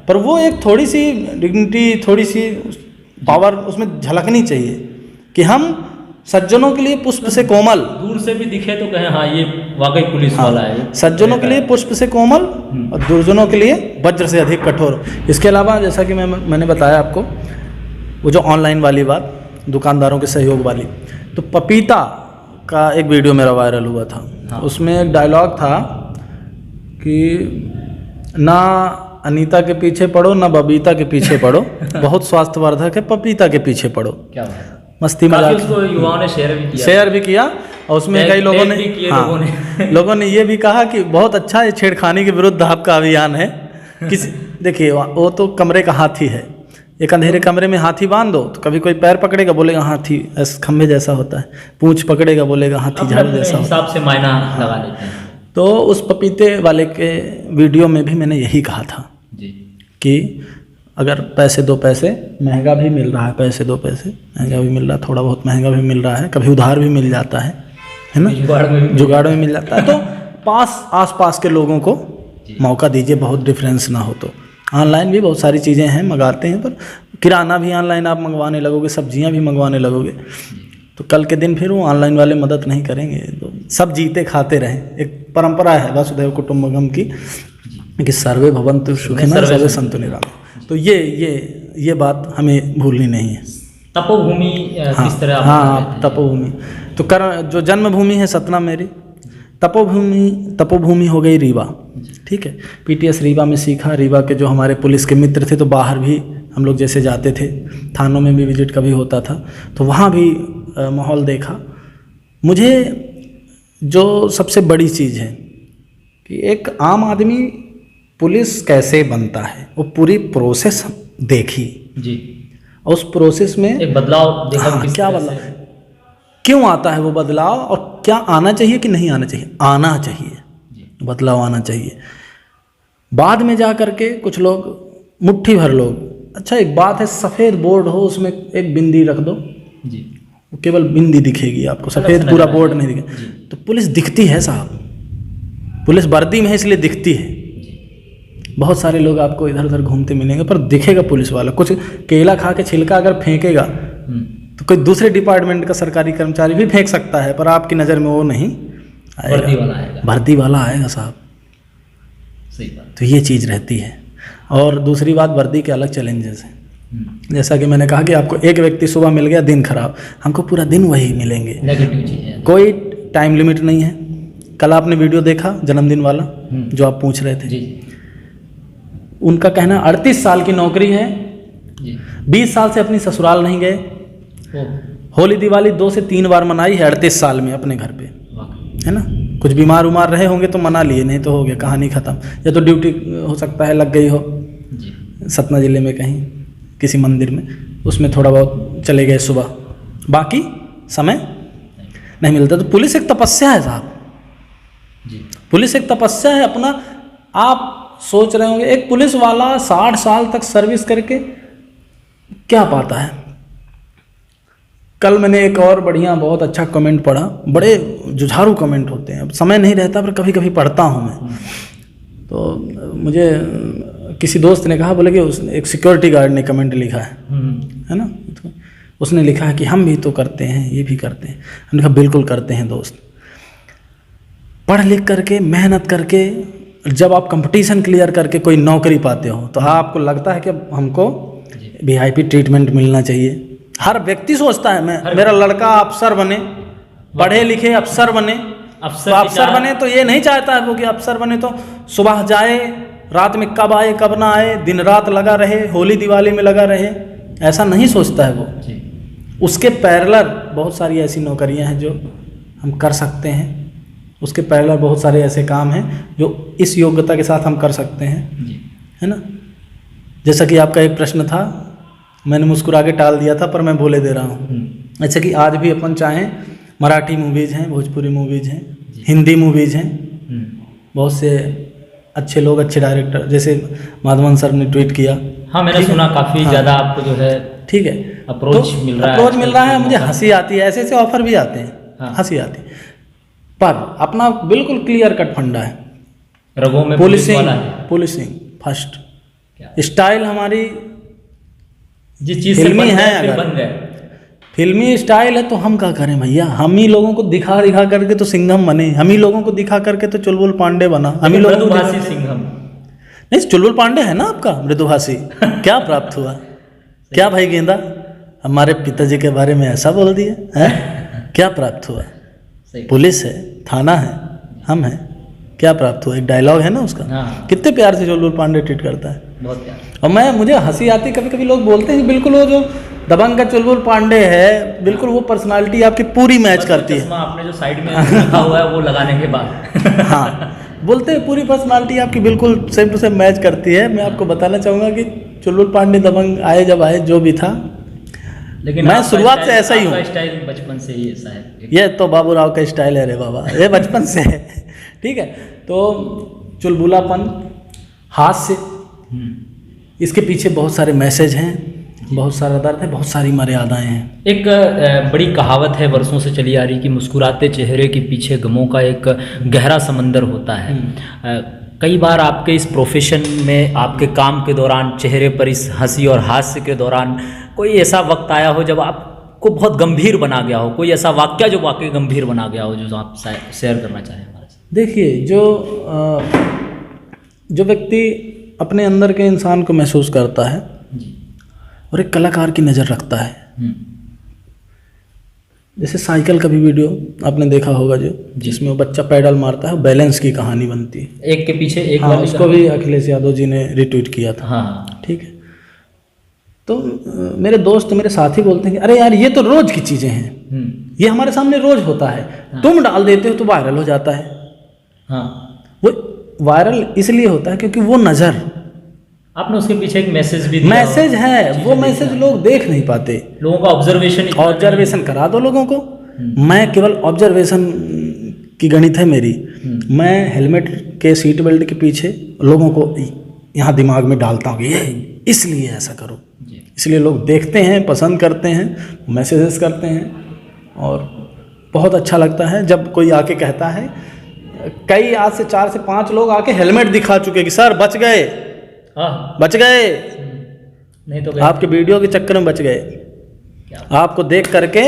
पर वो एक थोड़ी सी डिग्निटी, थोड़ी सी पावर उसमें झलकनी चाहिए कि हम सज्जनों के लिए पुष्प से कोमल, दूर से भी दिखे तो कहें हाँ ये वाकई पुलिस वाला है। सज्जनों के लिए पुष्प से कोमल और दुर्जनों के लिए वज्र से अधिक कठोर। इसके अलावा जैसा कि मैंने बताया आपको, वो जो ऑनलाइन वाली बात, दुकानदारों के सहयोग वाली, तो पपीता का एक वीडियो मेरा वायरल हुआ था। हाँ। उसमें एक डायलॉग था कि ना अनीता के पीछे पड़ो, ना बबीता के पीछे पड़ो, बहुत स्वास्थ्यवर्धक है, पपीता के पीछे पड़ो। क्या बात है। मस्ती मजाक उसको युवाओं ने शेयर भी किया और उसमें कई लोगों ने लोगों ने ये भी कहा कि बहुत अच्छा है, छेड़खानी के विरुद्ध आपका अभियान है। देखिए, वो तो कमरे का हाथी है, एक अंधेरे कमरे में हाथी बांध दो तो कभी कोई पैर पकड़ेगा बोलेगा हाथी खंभे जैसा होता है, पूंछ पकड़ेगा बोलेगा हाथी झाड़ू जैसा होता है, हिसाब से मायना लगा लेते हैं। तो उस पपीते वाले के वीडियो में भी मैंने यही कहा था जी कि अगर पैसे दो पैसे महंगा भी मिल रहा है, पैसे दो पैसे महंगा भी मिल रहा है, थोड़ा बहुत महंगा भी मिल रहा है, कभी उधार भी मिल जाता है ना, जुगाड़ में मिल जाता है, तो आस पास के लोगों को मौका दीजिए, बहुत डिफरेंस ना हो। तो ऑनलाइन भी बहुत सारी चीज़ें हैं, मंगाते हैं, पर किराना भी ऑनलाइन आप मंगवाने लगोगे, सब्जियां भी मंगवाने लगोगे, तो कल के दिन फिर वो ऑनलाइन वाले मदद नहीं करेंगे। तो सब जीते खाते रहें, एक परंपरा है वसुधैव कुटुंबकम की कि सर्वे भवन्तु सुखिनः सर्वे सन्तु निरामयाः। तो ये बात हमें भूलनी नहीं है। तपोभूमि किस तरह? हाँ, तपोभूमि तो जो जन्मभूमि है सतना मेरी, तपोभूमि हो गई रीवा। ठीक है, पीटीएस रीवा में सीखा। रीवा के जो हमारे पुलिस के मित्र थे, तो बाहर भी हम लोग जैसे जाते थे, थानों में भी विजिट कभी होता था, तो वहाँ भी माहौल देखा। मुझे जो सबसे बड़ी चीज़ है कि एक आम आदमी पुलिस कैसे बनता है, वो पूरी प्रोसेस देखी जी, और उस प्रोसेस में एक बदलाव देखा। हाँ, क्या बदलाव, क्यों आता है वो बदलाव, और क्या आना चाहिए कि नहीं आना चाहिए? आना चाहिए, बदलाव आना चाहिए। बाद में जा कर के कुछ लोग, मुट्ठी भर लोग, अच्छा एक बात है, सफ़ेद बोर्ड हो उसमें एक बिंदी रख दो जी, केवल बिंदी दिखेगी आपको, सफ़ेद पूरा बोर्ड नहीं दिखेगा। तो पुलिस दिखती है साहब, पुलिस वर्दी में है इसलिए दिखती है। बहुत सारे लोग आपको इधर उधर घूमते मिलेंगे, पर दिखेगा पुलिस वाला। कुछ केला खा के छिलका अगर फेंकेगा तो कोई दूसरे डिपार्टमेंट का सरकारी कर्मचारी भी फेंक सकता है, पर आपकी नज़र में वो नहीं आएगा, वर्दी वाला आएगा साहब। सही बात। तो ये चीज़ रहती है। और दूसरी बात, वर्दी के अलग चैलेंजेस हैं। जैसा कि मैंने कहा कि आपको एक व्यक्ति सुबह मिल गया, दिन खराब, हमको पूरा दिन वही मिलेंगे, कोई टाइम लिमिट नहीं है। कल आपने वीडियो देखा जन्मदिन वाला जो आप पूछ रहे थे जी। उनका कहना 38 साल की नौकरी है जी, 20 साल से अपनी ससुराल नहीं गए, होली दिवाली 2 से 3 बार मनाई है 38 साल में अपने घर पे, है ना। कुछ बीमार उमार रहे होंगे तो मना लिए, नहीं तो हो गया, कहानी ख़त्म। या तो ड्यूटी हो सकता है लग गई हो सतना ज़िले में कहीं किसी मंदिर में, उसमें थोड़ा बहुत चले गए सुबह, बाकी समय नहीं मिलता। तो पुलिस एक तपस्या है साहब जी, पुलिस एक तपस्या है अपना। आप सोच रहे होंगे एक पुलिस वाला 60 साल तक सर्विस करके क्या पाता है। कल मैंने एक और बढ़िया बहुत अच्छा कमेंट पढ़ा, बड़े जुझारू कमेंट होते हैं, अब समय नहीं रहता पर कभी कभी पढ़ता हूँ मैं। तो मुझे किसी दोस्त ने कहा, बोले कि उसने एक सिक्योरिटी गार्ड ने कमेंट लिखा है ना, तो उसने लिखा है कि हम भी तो करते हैं, ये भी करते हैं। हमने कहा बिल्कुल करते हैं दोस्त। पढ़ लिख करके, मेहनत करके, जब आप कंपटीशन क्लियर करके कोई नौकरी पाते हो तो आपको लगता है कि हमको VIP ट्रीटमेंट मिलना चाहिए। हर व्यक्ति सोचता है मेरा लड़का अफसर बने, पढ़े लिखे अफसर बने। अफसर बने तो ये नहीं चाहता है वो कि अफसर बने तो सुबह जाए, रात में कब आए कब ना आए, दिन रात लगा रहे, होली दिवाली में लगा रहे, ऐसा नहीं सोचता है वो। उसके पैरेलल बहुत सारी ऐसी नौकरियां हैं जो हम कर सकते हैं, उसके पैरेलल बहुत सारे ऐसे काम हैं जो इस योग्यता के साथ हम कर सकते हैं, है ना। जैसा कि आपका एक प्रश्न था, मैंने मुस्कुरा के टाल दिया था पर मैं बोले दे रहा हूँ। अच्छा कि आज भी अपन चाहें, मराठी मूवीज़ हैं, भोजपुरी मूवीज़ हैं, हिंदी मूवीज़ हैं, बहुत से अच्छे लोग, अच्छे डायरेक्टर, जैसे माधवन सर ने ट्वीट किया। हाँ, मैंने सुना काफ़ी ज़्यादा आपको जो है ठीक है अप्रोच मिल रहा है। मुझे हंसी आती है, ऐसे ऐसे ऑफर भी आते हैं, हंसी आती है। पर अपना बिल्कुल क्लियर कट फंडा है, रगों में पुलिसिंग फर्स्ट, स्टाइल हमारी जिस चीज़ फिल्मी है, अगर बन गए फिल्मी स्टाइल है तो हम क्या करें भैया। हम ही लोगों को दिखा दिखा करके तो सिंघम बने, हम ही लोगों को दिखा करके तो चुलबुल पांडे बना, हम ही लोगों को सिंघम नहीं, चुलबुल पांडे है ना आपका मृदुभाषी। क्या प्राप्त हुआ? क्या भाई गेंदा, हमारे पिताजी के बारे में ऐसा बोल दिया है? क्या प्राप्त हुआ? पुलिस है, थाना है, हम हैं, क्या प्राप्त हुआ? एक डायलॉग है ना उसका। कितने प्यार से चुलबुल पांडे ट्रीट करता है, बहुत प्यार। और मुझे हंसी आती, कभी कभी लोग बोलते हैं बिल्कुल वो जो दबंग का चुलबुल पांडे है, बिल्कुल वो पर्सनालिटी आपकी पूरी मैच करती है। आपने जो साइड में लिखा हुआ है वो लगाने के बाद हाँ, बोलते हैं पूरी पर्सनालिटी आपकी बिल्कुल सेम टू सेम मैच करती है। मैं आपको बताना चाहूँगा कि चुलबुल पांडे दबंग आए जब आए जो भी था, लेकिन मैं शुरुआत से ऐसा ही हूँ। स्टाइल बचपन से ही ऐसा है। ये तो बाबू राव का स्टाइल है रे बाबा, ये बचपन से है। ठीक है, तो चुलबुलापन, हास्य, इसके पीछे बहुत सारे मैसेज हैं, बहुत सारा दर्द है, बहुत सारी मर्यादाएं हैं। एक बड़ी कहावत है वर्षों से चली आ रही कि मुस्कुराते चेहरे के पीछे गमों का एक गहरा समंदर होता है। कई बार आपके इस प्रोफेशन में, आपके काम के दौरान, चेहरे पर इस हंसी और हास्य के दौरान कोई ऐसा वक्त आया हो जब आपको बहुत गंभीर बना गया हो, कोई ऐसा वाक्य जो वाकई गंभीर बना गया हो जो आप शेयर करना चाहें हमारे साथ? देखिए, जो व्यक्ति अपने अंदर के इंसान को महसूस करता है और एक कलाकार की नज़र रखता है, जैसे साइकिल का भी वीडियो आपने देखा होगा जिसमें वो बच्चा पैडल मारता है, बैलेंस की कहानी बनती है, एक के पीछे एक। हाँ, उसको भी अखिलेश यादव जी ने रिट्वीट किया था। हाँ, ठीक है, तो मेरे दोस्त, मेरे साथी बोलते हैं कि अरे यार, ये तो रोज की चीज़ें हैं, ये हमारे सामने रोज होता है। हाँ। तुम डाल देते हो तो वायरल हो जाता है। हाँ, वो वायरल इसलिए होता है क्योंकि वो नज़र, आपने उसके पीछे एक मैसेज भी दिया, मैसेज है, वो मैसेज लोग देख नहीं पाते। लोगों का ऑब्जर्वेशन करा दो लोगों को। मैं केवल ऑब्जर्वेशन की गणित है मेरी। मैं हेलमेट के सीट बेल्ट के पीछे लोगों को यहाँ दिमाग में डालता हूँ, ये इसलिए ऐसा करो, इसलिए लोग देखते हैं, पसंद करते हैं, मैसेजेस करते हैं, और बहुत अच्छा लगता है जब कोई आके कहता है। कई आज से 4 से 5 लोग आके हेलमेट दिखा चुके कि सर बच गए, बच गए, नहीं तो आपके वीडियो के चक्कर में बच गए, आपको देख करके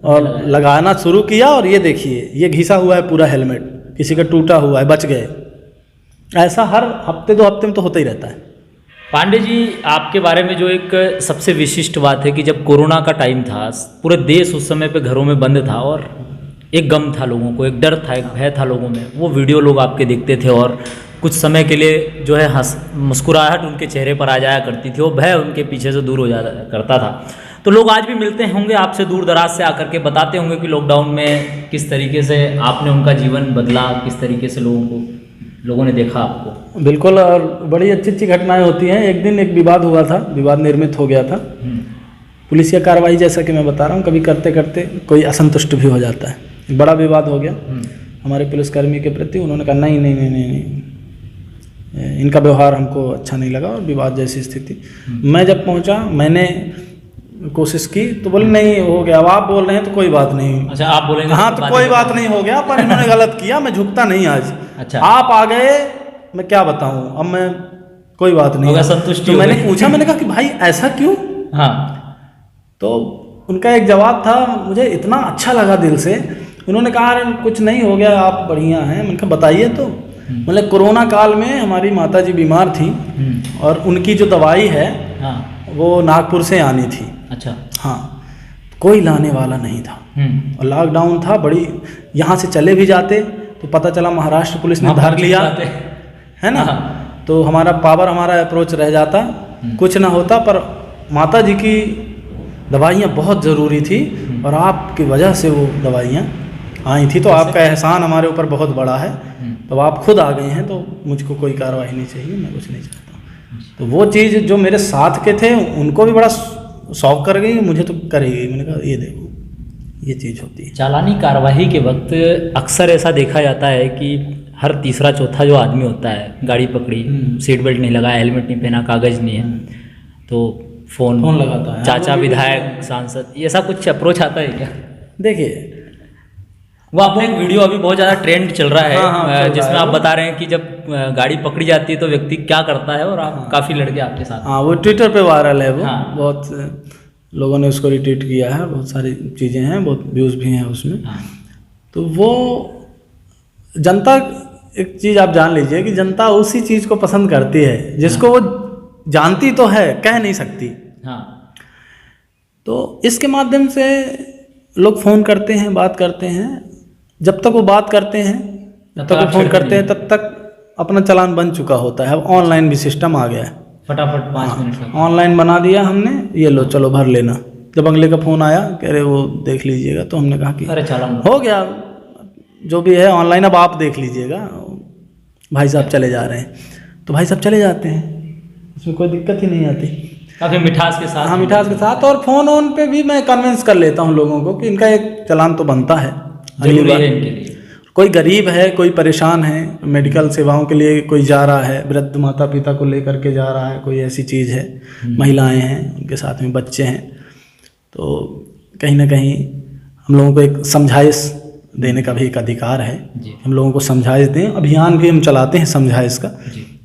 और लगाना शुरू किया, और ये देखिए ये घिसा हुआ है पूरा हेलमेट, किसी का टूटा हुआ है, बच गए। ऐसा हर हफ्ते 2 हफ्ते में तो होता ही रहता है। पांडे जी, आपके बारे में जो एक सबसे विशिष्ट बात है कि जब कोरोना का टाइम था, पूरे देश उस समय पे घरों में बंद था और एक गम था लोगों को, एक डर था, एक भय था लोगों में। वो वीडियो लोग आपके देखते थे और कुछ समय के लिए जो है मुस्कुराहट उनके चेहरे पर आ जाया करती थी, वो भय उनके पीछे से दूर हो जाया करता था। तो लोग आज भी मिलते होंगे आपसे, दूर दराज से आकर के बताते होंगे कि लॉकडाउन में किस तरीके से आपने उनका जीवन बदला, किस तरीके से लोगों ने देखा आपको। बिल्कुल, और बड़ी अच्छी अच्छी घटनाएं होती हैं। एक दिन एक विवाद हुआ था, विवाद निर्मित हो गया था। पुलिसिया कार्रवाई, जैसा कि मैं बता रहा हूँ, कभी करते करते कोई असंतुष्ट भी हो जाता है। बड़ा विवाद हो गया हमारे पुलिसकर्मी के प्रति। उन्होंने कहा नहीं नहीं नहीं नहीं, नहीं, इनका व्यवहार हमको अच्छा नहीं लगा, और विवाद जैसी स्थिति। मैं जब पहुँचा, मैंने कोशिश की तो बोले नहीं हो गया, अब आप बोल रहे हैं तो कोई बात नहीं। अच्छा, आप बोलेंगे हाँ, तो कोई बात नहीं, हो गया, पर इन्होंने गलत किया, मैं झुकता नहीं आज। अच्छा, आप आ गए, मैं क्या बताऊं। अब मैं कोई बात नहीं। होगा, संतुष्टि तो हो मैंने गई। पूछा, मैंने कहा कि भाई ऐसा क्यों? हाँ, तो उनका एक जवाब था, मुझे इतना अच्छा लगा दिल से। उन्होंने कहा अरे कुछ नहीं हो गया, आप बढ़िया हैं। मैंने कहा बताइए तो। मतलब कोरोना काल में हमारी माता जी बीमार थी और उनकी जो दवाई है हाँ, वो नागपुर से आनी थी। अच्छा, हाँ, कोई लाने वाला नहीं था और लॉकडाउन था। बड़ी यहाँ से चले भी जाते तो पता चला महाराष्ट्र पुलिस ने धर लिया, है ना। तो हमारा अप्रोच रह जाता, कुछ ना होता। पर माता जी की दवाइयाँ बहुत ज़रूरी थी और आपकी वजह से वो दवाइयाँ आई थी। तो आपका एहसान हमारे ऊपर बहुत बड़ा है। तो आप खुद आ गए हैं तो मुझको कोई कार्रवाई नहीं चाहिए, मैं कुछ नहीं चाहता। तो वो चीज़ जो मेरे साथ के थे उनको भी बड़ा शौक कर गई, मुझे तो करेगी। मैंने कहा ये देखो ये चीज़ होती है। चालानी कार्रवाई के वक्त अक्सर ऐसा देखा जाता है कि हर तीसरा चौथा जो आदमी होता है, गाड़ी पकड़ी, सीट बेल्ट नहीं लगाया, हेलमेट नहीं पहना, कागज़ नहीं है, तो फोन लगाता है। चाचा, विधायक, सांसद, ये ऐसा कुछ अप्रोच आता है क्या? देखिए, वो आपने एक वीडियो अभी बहुत ज़्यादा ट्रेंड चल रहा है, हाँ, जिसमें आप बता रहे हैं कि जब गाड़ी पकड़ी जाती है तो व्यक्ति क्या करता है, और आप काफ़ी लड़के आपके साथ। हाँ, वो ट्विटर पे वायरल है वो। हाँ। बहुत लोगों ने उसको रिट्वीट किया है, बहुत सारी चीज़ें हैं, बहुत व्यूज़ भी हैं उसमें। हाँ। तो वो जनता, एक चीज़ आप जान लीजिए कि जनता उसी चीज़ को पसंद करती है जिसको वो जानती तो है, कह नहीं सकती। हाँ, तो इसके माध्यम से लोग फ़ोन करते हैं, बात करते हैं। जब तक वो बात करते हैं, जब तक वो फ़ोन करते हैं, तब तक अपना चालान बन चुका होता है। अब ऑनलाइन भी सिस्टम आ गया है, फटाफट 5 मिनट का ऑनलाइन बना दिया हमने, ये लो चलो भर लेना। जब अगले का फ़ोन आया कह रहे वो देख लीजिएगा, तो हमने कहा कि अरे चालान हो गया, जो भी है ऑनलाइन, अब आप देख लीजिएगा, भाई साहब चले जा रहे हैं। तो भाई साहब चले जाते हैं, उसमें कोई दिक्कत ही नहीं आती, काफ़ी मिठास के साथ। हाँ, मिठास के साथ। और फ़ोन पे भी मैं कन्विंस कर लेता हूँ लोगों को कि इनका एक चालान तो बनता है, जरूरी है इनके लिए। कोई गरीब है, कोई परेशान है, मेडिकल सेवाओं के लिए कोई जा रहा है, वृद्ध माता पिता को लेकर के जा रहा है, कोई ऐसी चीज़ है, महिलाएं हैं, उनके साथ में बच्चे हैं, तो कहीं ना कहीं हम लोगों को एक समझाइश देने का भी एक अधिकार है। हम लोगों को समझाइश दें। अभियान भी हम चलाते हैं समझाइश का।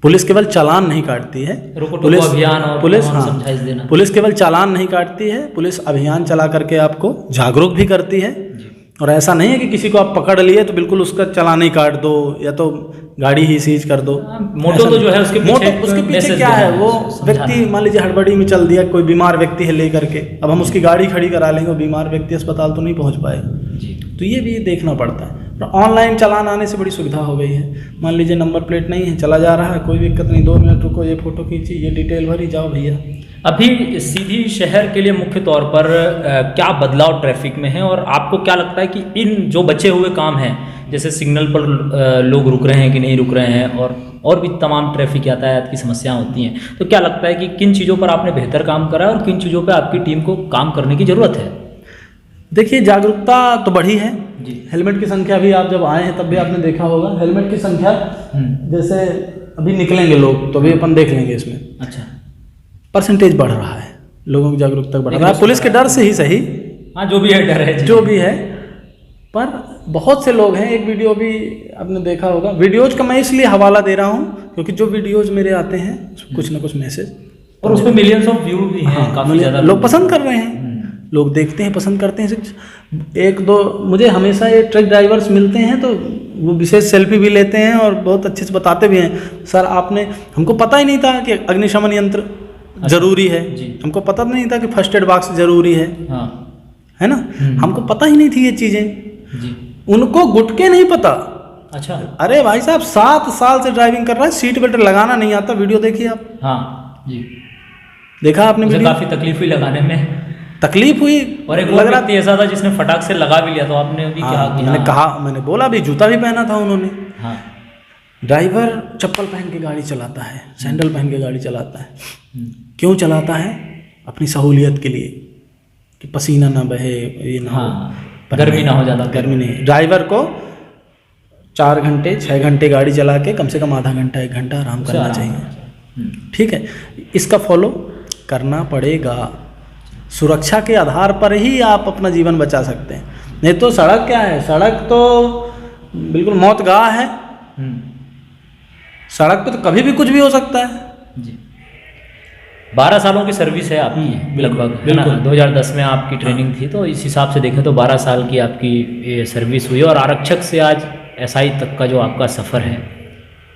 पुलिस केवल चालान नहीं काटती है, पुलिस अभियान और पुलिस समझाइश देना। पुलिस केवल चालान नहीं काटती है, पुलिस अभियान चला करके आपको जागरूक भी करती है। और ऐसा नहीं है कि किसी को आप पकड़ लिए तो बिल्कुल उसका चालान ही काट दो या तो गाड़ी ही सीज कर दो। मोटो तो जो है उसके पीछे क्या है, वो व्यक्ति मान लीजिए हड़बड़ी में चल दिया, कोई बीमार व्यक्ति है लेकर के, अब हम उसकी गाड़ी खड़ी करा लेंगे, वो बीमार व्यक्ति अस्पताल तो नहीं पहुंच पाएगा। तो ये भी देखना पड़ता है। ऑनलाइन चालान आने से बड़ी सुविधा हो गई है। मान लीजिए नंबर प्लेट नहीं है, चला जा रहा है, कोई दिक्कत नहीं, 2 मिनट रुको, ये फोटो खींची, ये डिटेल भरी, जाओ भैया। अभी सीधी शहर के लिए मुख्य तौर पर क्या बदलाव ट्रैफिक में है, और आपको क्या लगता है कि इन जो बचे हुए काम हैं, जैसे सिग्नल पर लोग रुक रहे हैं कि नहीं रुक रहे हैं, और भी तमाम ट्रैफिक यातायात की समस्याएं होती हैं, तो क्या लगता है कि किन चीज़ों पर आपने बेहतर काम करा है और किन चीज़ों पर आपकी टीम को काम करने की ज़रूरत है? देखिए, जागरूकता तो बढ़ी है जी। हेलमेट की संख्या भी, आप जब आए हैं तब भी आपने देखा होगा, हेलमेट की संख्या, जैसे अभी निकलेंगे लोग तो भी अपन देख लेंगे इसमें। अच्छा, परसेंटेज बढ़ रहा है, लोगों की जागरूकता बढ़ रहा है, पुलिस के डर से ही सही, हाँ, जो भी है डर है, जो भी है। पर बहुत से लोग हैं, एक वीडियो भी आपने देखा होगा, वीडियोज का मैं इसलिए हवाला दे रहा हूँ क्योंकि जो वीडियोज मेरे आते हैं कुछ ना कुछ मैसेज, और उस पर मिलियंस ऑफ व्यू भी हैं, काफ़ी ज़्यादा लोग पसंद कर रहे हैं, लोग देखते हैं, पसंद करते हैं। 1-2 मुझे हमेशा ये ट्रक ड्राइवर्स मिलते हैं तो वो विशेष सेल्फी भी लेते हैं और बहुत अच्छे से बताते भी हैं, सर आपने, हमको पता ही नहीं था कि अग्निशमन यंत्र जरूरी है, हमको पता नहीं था कि फर्स्ट एड बॉक्स जरूरी है, है ना, हमको पता ही नहीं थी ये चीज़ें। उनको गुटके नहीं पता। अच्छा, अरे भाई साहब 7 साल से ड्राइविंग कर रहा है, सीट बेल्ट लगाना नहीं आता, वीडियो देखिए आप। हाँ जी, देखा आपने वीडियो? काफ़ी तकलीफ हुई लगाने में, तकलीफ हुई, और एक और व्यक्ति ऐसा था जिसने फटाक से लगा भी लिया, तो आपने भी मैंने बोला भी, जूता भी पहना था उन्होंने। हाँ, ड्राइवर चप्पल पहन के गाड़ी चलाता है, सैंडल पहन के गाड़ी चलाता है, क्यों चलाता है? अपनी सहूलियत के लिए, कि पसीना ना बहे, ये ना हो, गर्मी ना हो, ज़्यादा गर्मी नहीं। ड्राइवर को 4 घंटे 6 घंटे गाड़ी चला के कम से कम आधा घंटा 1 घंटा आराम करना चाहिए, ठीक है, इसका फॉलो करना पड़ेगा। सुरक्षा के आधार पर ही आप अपना जीवन बचा सकते हैं, नहीं तो सड़क क्या है, सड़क तो बिल्कुल मौतगाह है, सड़क पे तो कभी भी कुछ भी हो सकता है। जी। 12 सालों की सर्विस है आपकी लगभग, है ना? 2010 में आपकी ट्रेनिंग थी, तो इस हिसाब से देखें तो 12 साल की आपकी ये सर्विस हुई, और आरक्षक से आज एसआई तक का जो आपका सफ़र है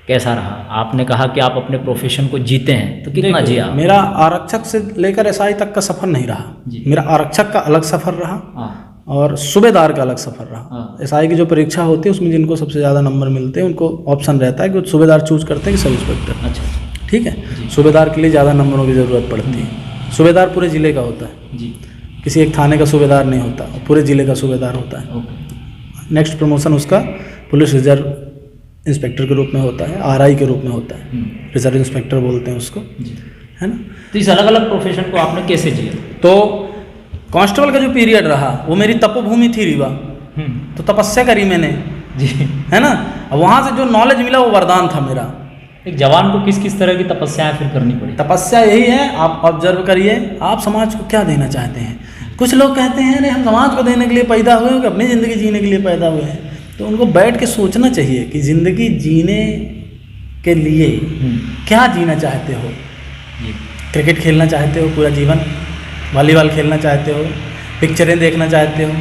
कैसा रहा? आपने कहा कि आप अपने प्रोफेशन को जीते हैं, तो कितना जिया? मेरा आरक्षक से लेकर एसआई तक का सफ़र नहीं रहा जी। मेरा आरक्षक का अलग सफ़र रहा और सूबेदार का अलग सफ़र रहा। एसआई की जो परीक्षा होती है उसमें जिनको सबसे ज़्यादा नंबर मिलते हैं उनको ऑप्शन रहता है कि सूबेदार चूज करते हैं कि सब इंस्पेक्टर। अच्छा, ठीक है। सूबेदार के लिए ज़्यादा नंबरों की ज़रूरत पड़ती है। सूबेदार पूरे ज़िले का होता है जी, किसी एक थाने का सूबेदार नहीं होता, पूरे ज़िले का सूबेदार होता है। नेक्स्ट प्रमोशन उसका पुलिस रिजर्व इंस्पेक्टर के रूप में होता है, आरआई के रूप में होता है, रिजर्व इंस्पेक्टर बोलते हैं उसको, है ना। तो इस अलग अलग प्रोफेशन को आपने कैसे जिया? तो कांस्टेबल का जो पीरियड रहा वो मेरी तपोभूमि थी रीवा, तो तपस्या करी मैंने जी, है ना। अब वहाँ से जो नॉलेज मिला वो वरदान था मेरा। एक जवान को किस किस तरह की तपस्याएं फिर करनी पड़ी? तपस्या यही है, आप ऑब्जर्व करिए आप समाज को क्या देना चाहते हैं। कुछ लोग कहते हैं अरे हम समाज को देने के लिए पैदा हुए हैं कि अपनी ज़िंदगी जीने के लिए पैदा हुए हैं। तो उनको बैठ के सोचना चाहिए कि ज़िंदगी जीने के लिए क्या जीना चाहते हो। क्रिकेट खेलना चाहते हो पूरा जीवन, वॉलीबॉल खेलना चाहते हो, पिक्चरें देखना चाहते हो,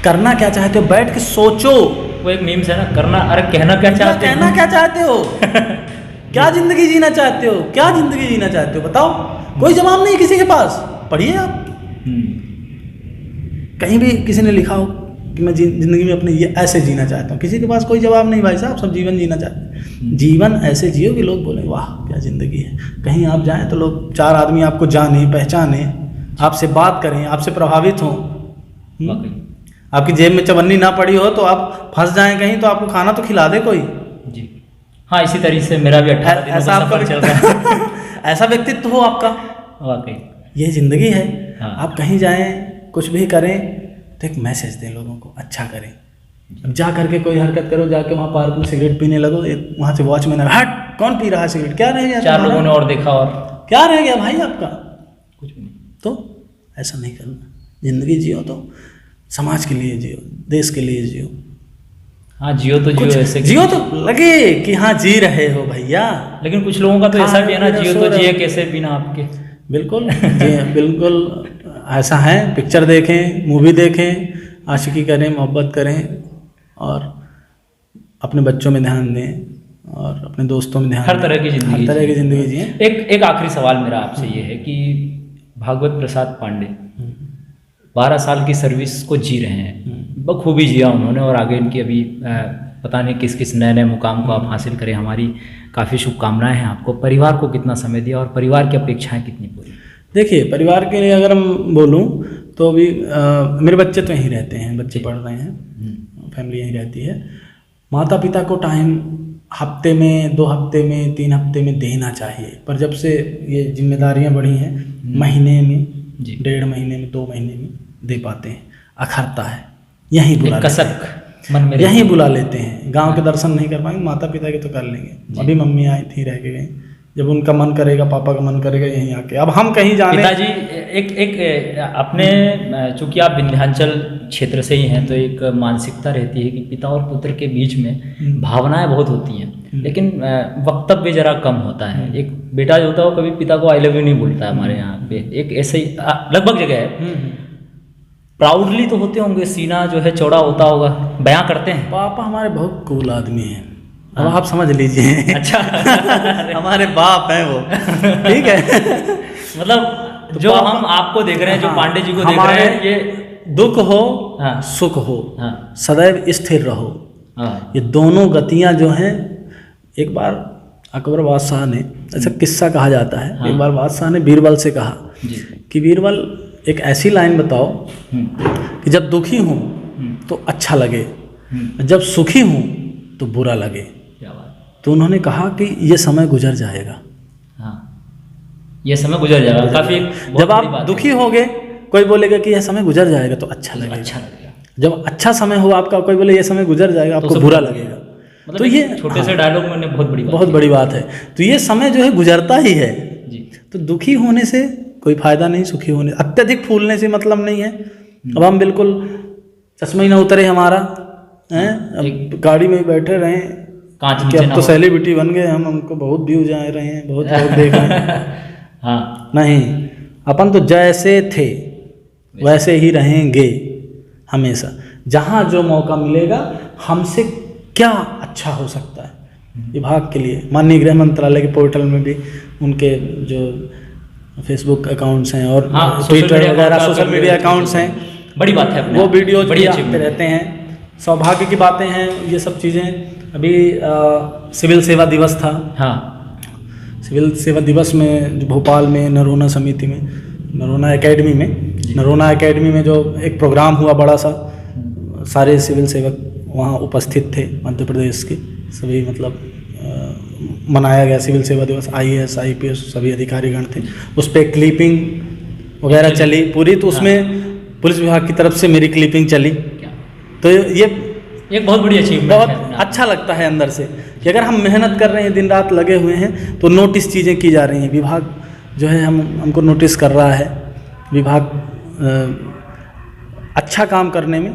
करना क्या चाहते हो, बैठ के सोचो। वो एक मीम्स है ना, करना, अरे कहना क्या चाहते हो? कहना क्या चाहते हो क्या ज़िंदगी जीना चाहते हो, क्या ज़िंदगी जीना चाहते हो बताओ। कोई जवाब नहीं किसी के पास। पढ़िए आप, कहीं भी किसी ने लिखा हो कि मैं ज़िंदगी में अपने ये ऐसे जीना चाहता हूँ, किसी के पास कोई जवाब नहीं भाई साहब, सब जीवन जीना चाहते हैं। जीवन ऐसे जियो कि लोग बोले वाह क्या ज़िंदगी है। कहीं आप जाएं तो लोग 4 आदमी आपको जाने पहचाने, आपसे बात करें, आपसे प्रभावित हों। आपकी जेब में चवन्नी ना पड़ी हो तो आप फंस जाएं कहीं तो आपको खाना तो खिला दे कोई। जी हाँ, इसी तरीके से मेरा भी 18 दिनों का सफर चल रहा है। ऐसा व्यक्तित्व हो आपका, वाकई ये ज़िंदगी है। हाँ। आप कहीं जाएं कुछ भी करें तो एक मैसेज दें लोगों को, अच्छा करें। अब जा करके कोई हरकत करो, जाके वहाँ पार्क में सिगरेट पीने लगो, एक वहाँ से वॉचमैन हट कौन पी रहा है सिगरेट, क्या रह गया 4 लोगों ने और देखा और क्या रह गया भाई आपका, कुछ भी नहीं। तो ऐसा नहीं करना। ज़िंदगी जियो तो समाज के लिए जियो, देश के लिए जियो। हाँ जियो तो जियो, ऐसे जियो तो लगे कि हाँ जी रहे हो भैया। लेकिन कुछ लोगों का तो ऐसा भी है ना, जियो तो जिए कैसे बिना आपके। बिल्कुल जी बिल्कुल ऐसा है। पिक्चर देखें, मूवी देखें, आशिकी करें, मोहब्बत करें और अपने बच्चों में ध्यान दें और अपने दोस्तों में ध्यान हर तरह की जिंदगी, हर तरह की ज़िंदगी जिए। एक आखिरी सवाल मेरा आपसे ये है कि भागवत प्रसाद पांडे 12 साल की सर्विस को जी रहे हैं, बखूबी जिया उन्होंने, और आगे इनकी अभी पता नहीं किस किस नए नए मुकाम को आप हासिल करें। हमारी काफ़ी शुभकामनाएं हैं आपको। परिवार को कितना समय दिया और परिवार की अपेक्षाएं कितनी पूरी? देखिए परिवार के लिए अगर हम बोलूँ तो अभी मेरे बच्चे तो यहीं रहते हैं, बच्चे पढ़ रहे हैं, फैमिली यहीं रहती है। माता पिता को टाइम हफ्ते में, 2 हफ्ते में, 3 हफ्ते में देना चाहिए, पर जब से ये जिम्मेदारियां बढ़ी हैं महीने में, 1.5 महीने में, 2 महीने में दे पाते हैं। अखरता है, यहीं बुला कसक मन में यहीं बुला लेते हैं। गांव के दर्शन नहीं कर पाएंगे, माता पिता के तो कर लेंगे। अभी मम्मी आई थी, रह के गई, जब उनका मन करेगा, पापा का मन करेगा यहीं आके। अब हम कहीं जाने, पिताजी एक अपने, चूंकि आप विंध्याचल क्षेत्र से ही हैं, तो एक मानसिकता रहती है कि पिता और पुत्र के बीच में भावनाएं बहुत होती हैं, लेकिन वक्तव्य जरा कम होता है। एक बेटा जो होता है वो कभी पिता को आई लव यू नहीं बोलता है हमारे यहाँ पे, एक ऐसे ही लगभग जगह है। प्राउडली तो होते होंगे, सीना जो है चौड़ा होता होगा, बयां करते हैं। पापा हमारे बहुत कूल आदमी हैं, अब आप समझ लीजिए। अच्छा हमारे बाप हैं वो, ठीक है। मतलब जो हम आपको देख रहे हैं, जो पांडे जी को देख रहे हैं, ये दुख हो सुख हो, सदैव स्थिर रहो। ये दोनों गतियां जो हैं, एक बार अकबर बादशाह ने, ऐसा किस्सा कहा जाता है, एक बार बादशाह ने बीरबल से कहा कि बीरबल एक ऐसी लाइन बताओ कि जब दुखी हूँ तो अच्छा लगे, जब सुखी हूँ तो बुरा लगे। तो उन्होंने कहा कि ये समय गुजर जाएगा। हाँ, ये समय गुजर जाएगा। काफी जब आप दुखी होगे, कोई बोलेगा कि यह समय गुजर जाएगा तो अच्छा लगेगा। अच्छा लगेगा। जब अच्छा समय हो आपका, कोई बोले ये समय गुजर जाएगा, आपको बुरा लगेगा। मतलब तो ये छोटे से डायलॉग में बहुत बड़ी बात है। तो ये समय जो है गुजरता ही है जी। तो दुखी होने से कोई फायदा नहीं, सुखी होने, अत्यधिक फूलने से मतलब नहीं है। अब हम बिल्कुल चश्मा ही ना उतरे हमारा, हैं, अब गाड़ी में बैठे रहें, कांच कि नीचे अब ना तो हो। सेलिब्रिटी बन गए हम, हमको बहुत व्यूज आ रहे हैं, बहुत लोग देख रहे हैं। हाँ, नहीं, अपन तो जैसे थे वैसे ही रहेंगे हमेशा। जहाँ जो मौका मिलेगा, हमसे क्या अच्छा हो सकता है विभाग के लिए। माननीय गृह मंत्रालय के पोर्टल में भी उनके जो फेसबुक अकाउंट्स हैं और हाँ, ट्विटर वगैरह सोशल मीडिया अकाउंट्स हैं, बड़ी बात है अपने वो आप। वीडियोज बड़ी भी अच्छी आते रहते हैं। सौभाग्य की बातें हैं ये सब चीज़ें। अभी सिविल सेवा दिवस था। हाँ, सिविल सेवा दिवस में जो भोपाल में नरोना समिति में, नरोना एकेडमी में जो एक प्रोग्राम हुआ बड़ा सा, सारे सिविल सेवक वहाँ उपस्थित थे मध्य प्रदेश के सभी, मतलब मनाया गया सिविल सेवा दिवस। IAS IPS सभी अधिकारीगण थे। उस पर क्लिपिंग वगैरह चली पूरी, तो उसमें पुलिस विभाग की तरफ से मेरी क्लिपिंग चली। तो ये एक बहुत बड़ी अचीवमेंट बहुत है। अच्छा लगता है अंदर से कि अगर हम मेहनत कर रहे हैं, दिन रात लगे हुए हैं, तो नोटिस चीज़ें की जा रही हैं। विभाग जो है हमको नोटिस कर रहा है। विभाग अच्छा काम करने में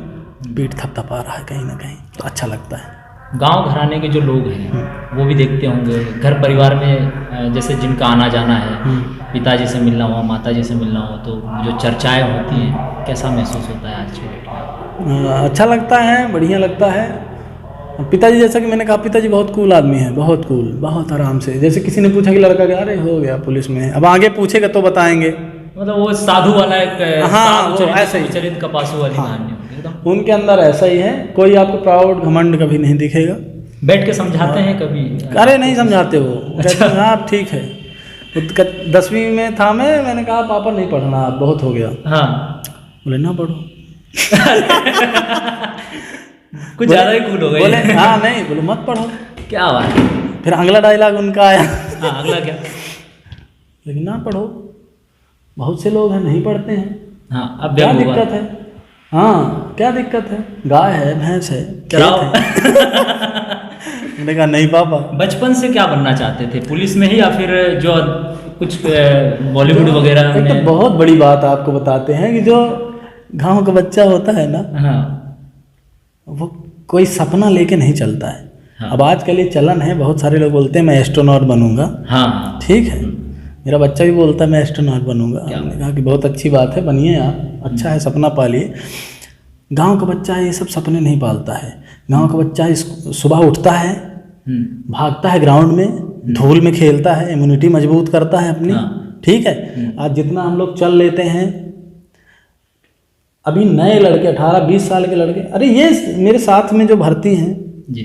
पीठ थपथपा रहा है कहीं ना कहीं, तो अच्छा लगता है। गांव घराने के जो लोग हैं वो भी देखते होंगे, घर परिवार में जैसे जिनका आना जाना है, पिताजी से मिलना हो, माताजी से मिलना हो, तो जो चर्चाएं होती हैं, कैसा महसूस होता है आज के डेट में? अच्छा लगता है, बढ़िया लगता है। पिताजी, जैसा कि मैंने कहा, पिताजी बहुत कूल आदमी है, बहुत कूल, बहुत आराम से। जैसे किसी ने पूछा कि लड़का क्या, अरे हो गया पुलिस में, अब आगे पूछेगा तो बताएंगे। मतलब वो साधु वाला एक हाँ, वो ऐसा ही चरित कपासु वाली कहानी होती है एकदम। उनके अंदर ऐसा ही है। कोई आपको प्राउड घमंड कभी नहीं दिखेगा। बैठ के समझाते हैं कभी? अरे नहीं समझाते वो, कहते हैं हाँ ठीक है। 10वीं में था मैंने कहा पापा नहीं पढ़ना, आप बहुत हो गया। हाँ, बोले ना पढ़ो। कुछ ज़्यादा ही कूल हो गए। बोले हाँ नहीं, बोले मत पढ़ो। क्या बात है। फिर अगला डायलॉग उनका आया। हाँ, अगला क्या? लेकिन ना पढ़ो, बहुत से लोग हैं नहीं पढ़ते हैं। हाँ, अब क्या दिक्कत है? हाँ, क्या दिक्कत है? गाय है, भैंस है, चराओ। मैंने कहा नहीं पापा। बचपन से क्या बनना चाहते थे, पुलिस में ही या फिर जो कुछ बॉलीवुड वगैरह एक तो में? बहुत बड़ी बात आपको बताते हैं कि जो गांव का बच्चा होता है ना, हाँ, वो कोई सपना लेके नहीं चलता है। हाँ। अब आजकल ये चलन है, बहुत सारे लोग बोलते हैं मैं एस्ट्रोनॉट बनूंगा। हाँ, ठीक है, मेरा बच्चा भी बोलता है मैं एस्ट्रोनॉट बनूंगा। हमने कहा कि बहुत अच्छी बात है, बनिए आप, अच्छा है, सपना पालिए। गांव का बच्चा ये सब सपने नहीं पालता है। गांव का बच्चा सुबह उठता है, भागता है ग्राउंड में, धूल में खेलता है, इम्यूनिटी मजबूत करता है अपनी। ठीक है, आज जितना हम लोग चल लेते हैं, अभी नए लड़के 18-20 साल के लड़के, अरे ये मेरे साथ में जो भर्ती हैं जी,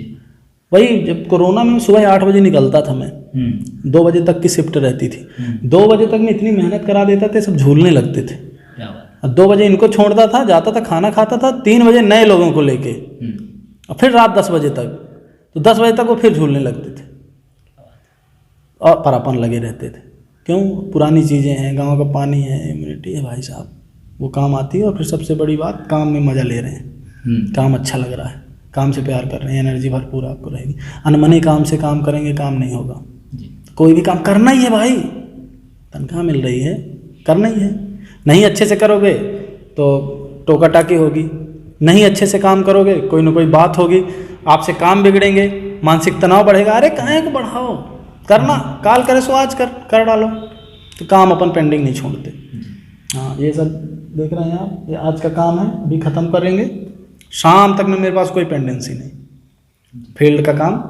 वही जब कोरोना में सुबह 8 बजे निकलता था मैं, 2 बजे तक की शिफ्ट रहती थी। 2 बजे तक मैं इतनी मेहनत करा देता थे, सब झूलने लगते थे। 2 बजे इनको छोड़ता था, जाता था, खाना खाता था, 3 बजे नए लोगों को लेके, और फिर रात 10 बजे तक, तो 10 बजे तक वो फिर झूलने लगते थे और परापन लगे रहते थे। क्यों? पुरानी चीज़ें हैं, गांव का पानी है, इम्यूनिटी है भाई साहब, वो काम आती है। और फिर सबसे बड़ी बात, काम में मज़ा ले रहे हैं, काम अच्छा लग रहा है, काम से प्यार कर रहे हैं, एनर्जी भरपूर आपको रहेगी। अनमने काम से काम करेंगे, काम नहीं होगा। कोई भी काम करना ही है भाई, तनख्वाह मिल रही है, करना ही है। नहीं अच्छे से करोगे तो टोका टाकी होगी, नहीं अच्छे से काम करोगे कोई ना कोई बात होगी, आपसे काम बिगड़ेंगे, मानसिक तनाव बढ़ेगा। अरे काहे को बढ़ाओ, करना, काल करे सो आज कर डालो, तो काम अपन पेंडिंग नहीं छोड़ते। हाँ, ये सब देख रहे हैं आप, ये आज का काम है, अभी ख़त्म करेंगे, शाम तक में मेरे पास कोई पेंडेंसी नहीं। फील्ड का काम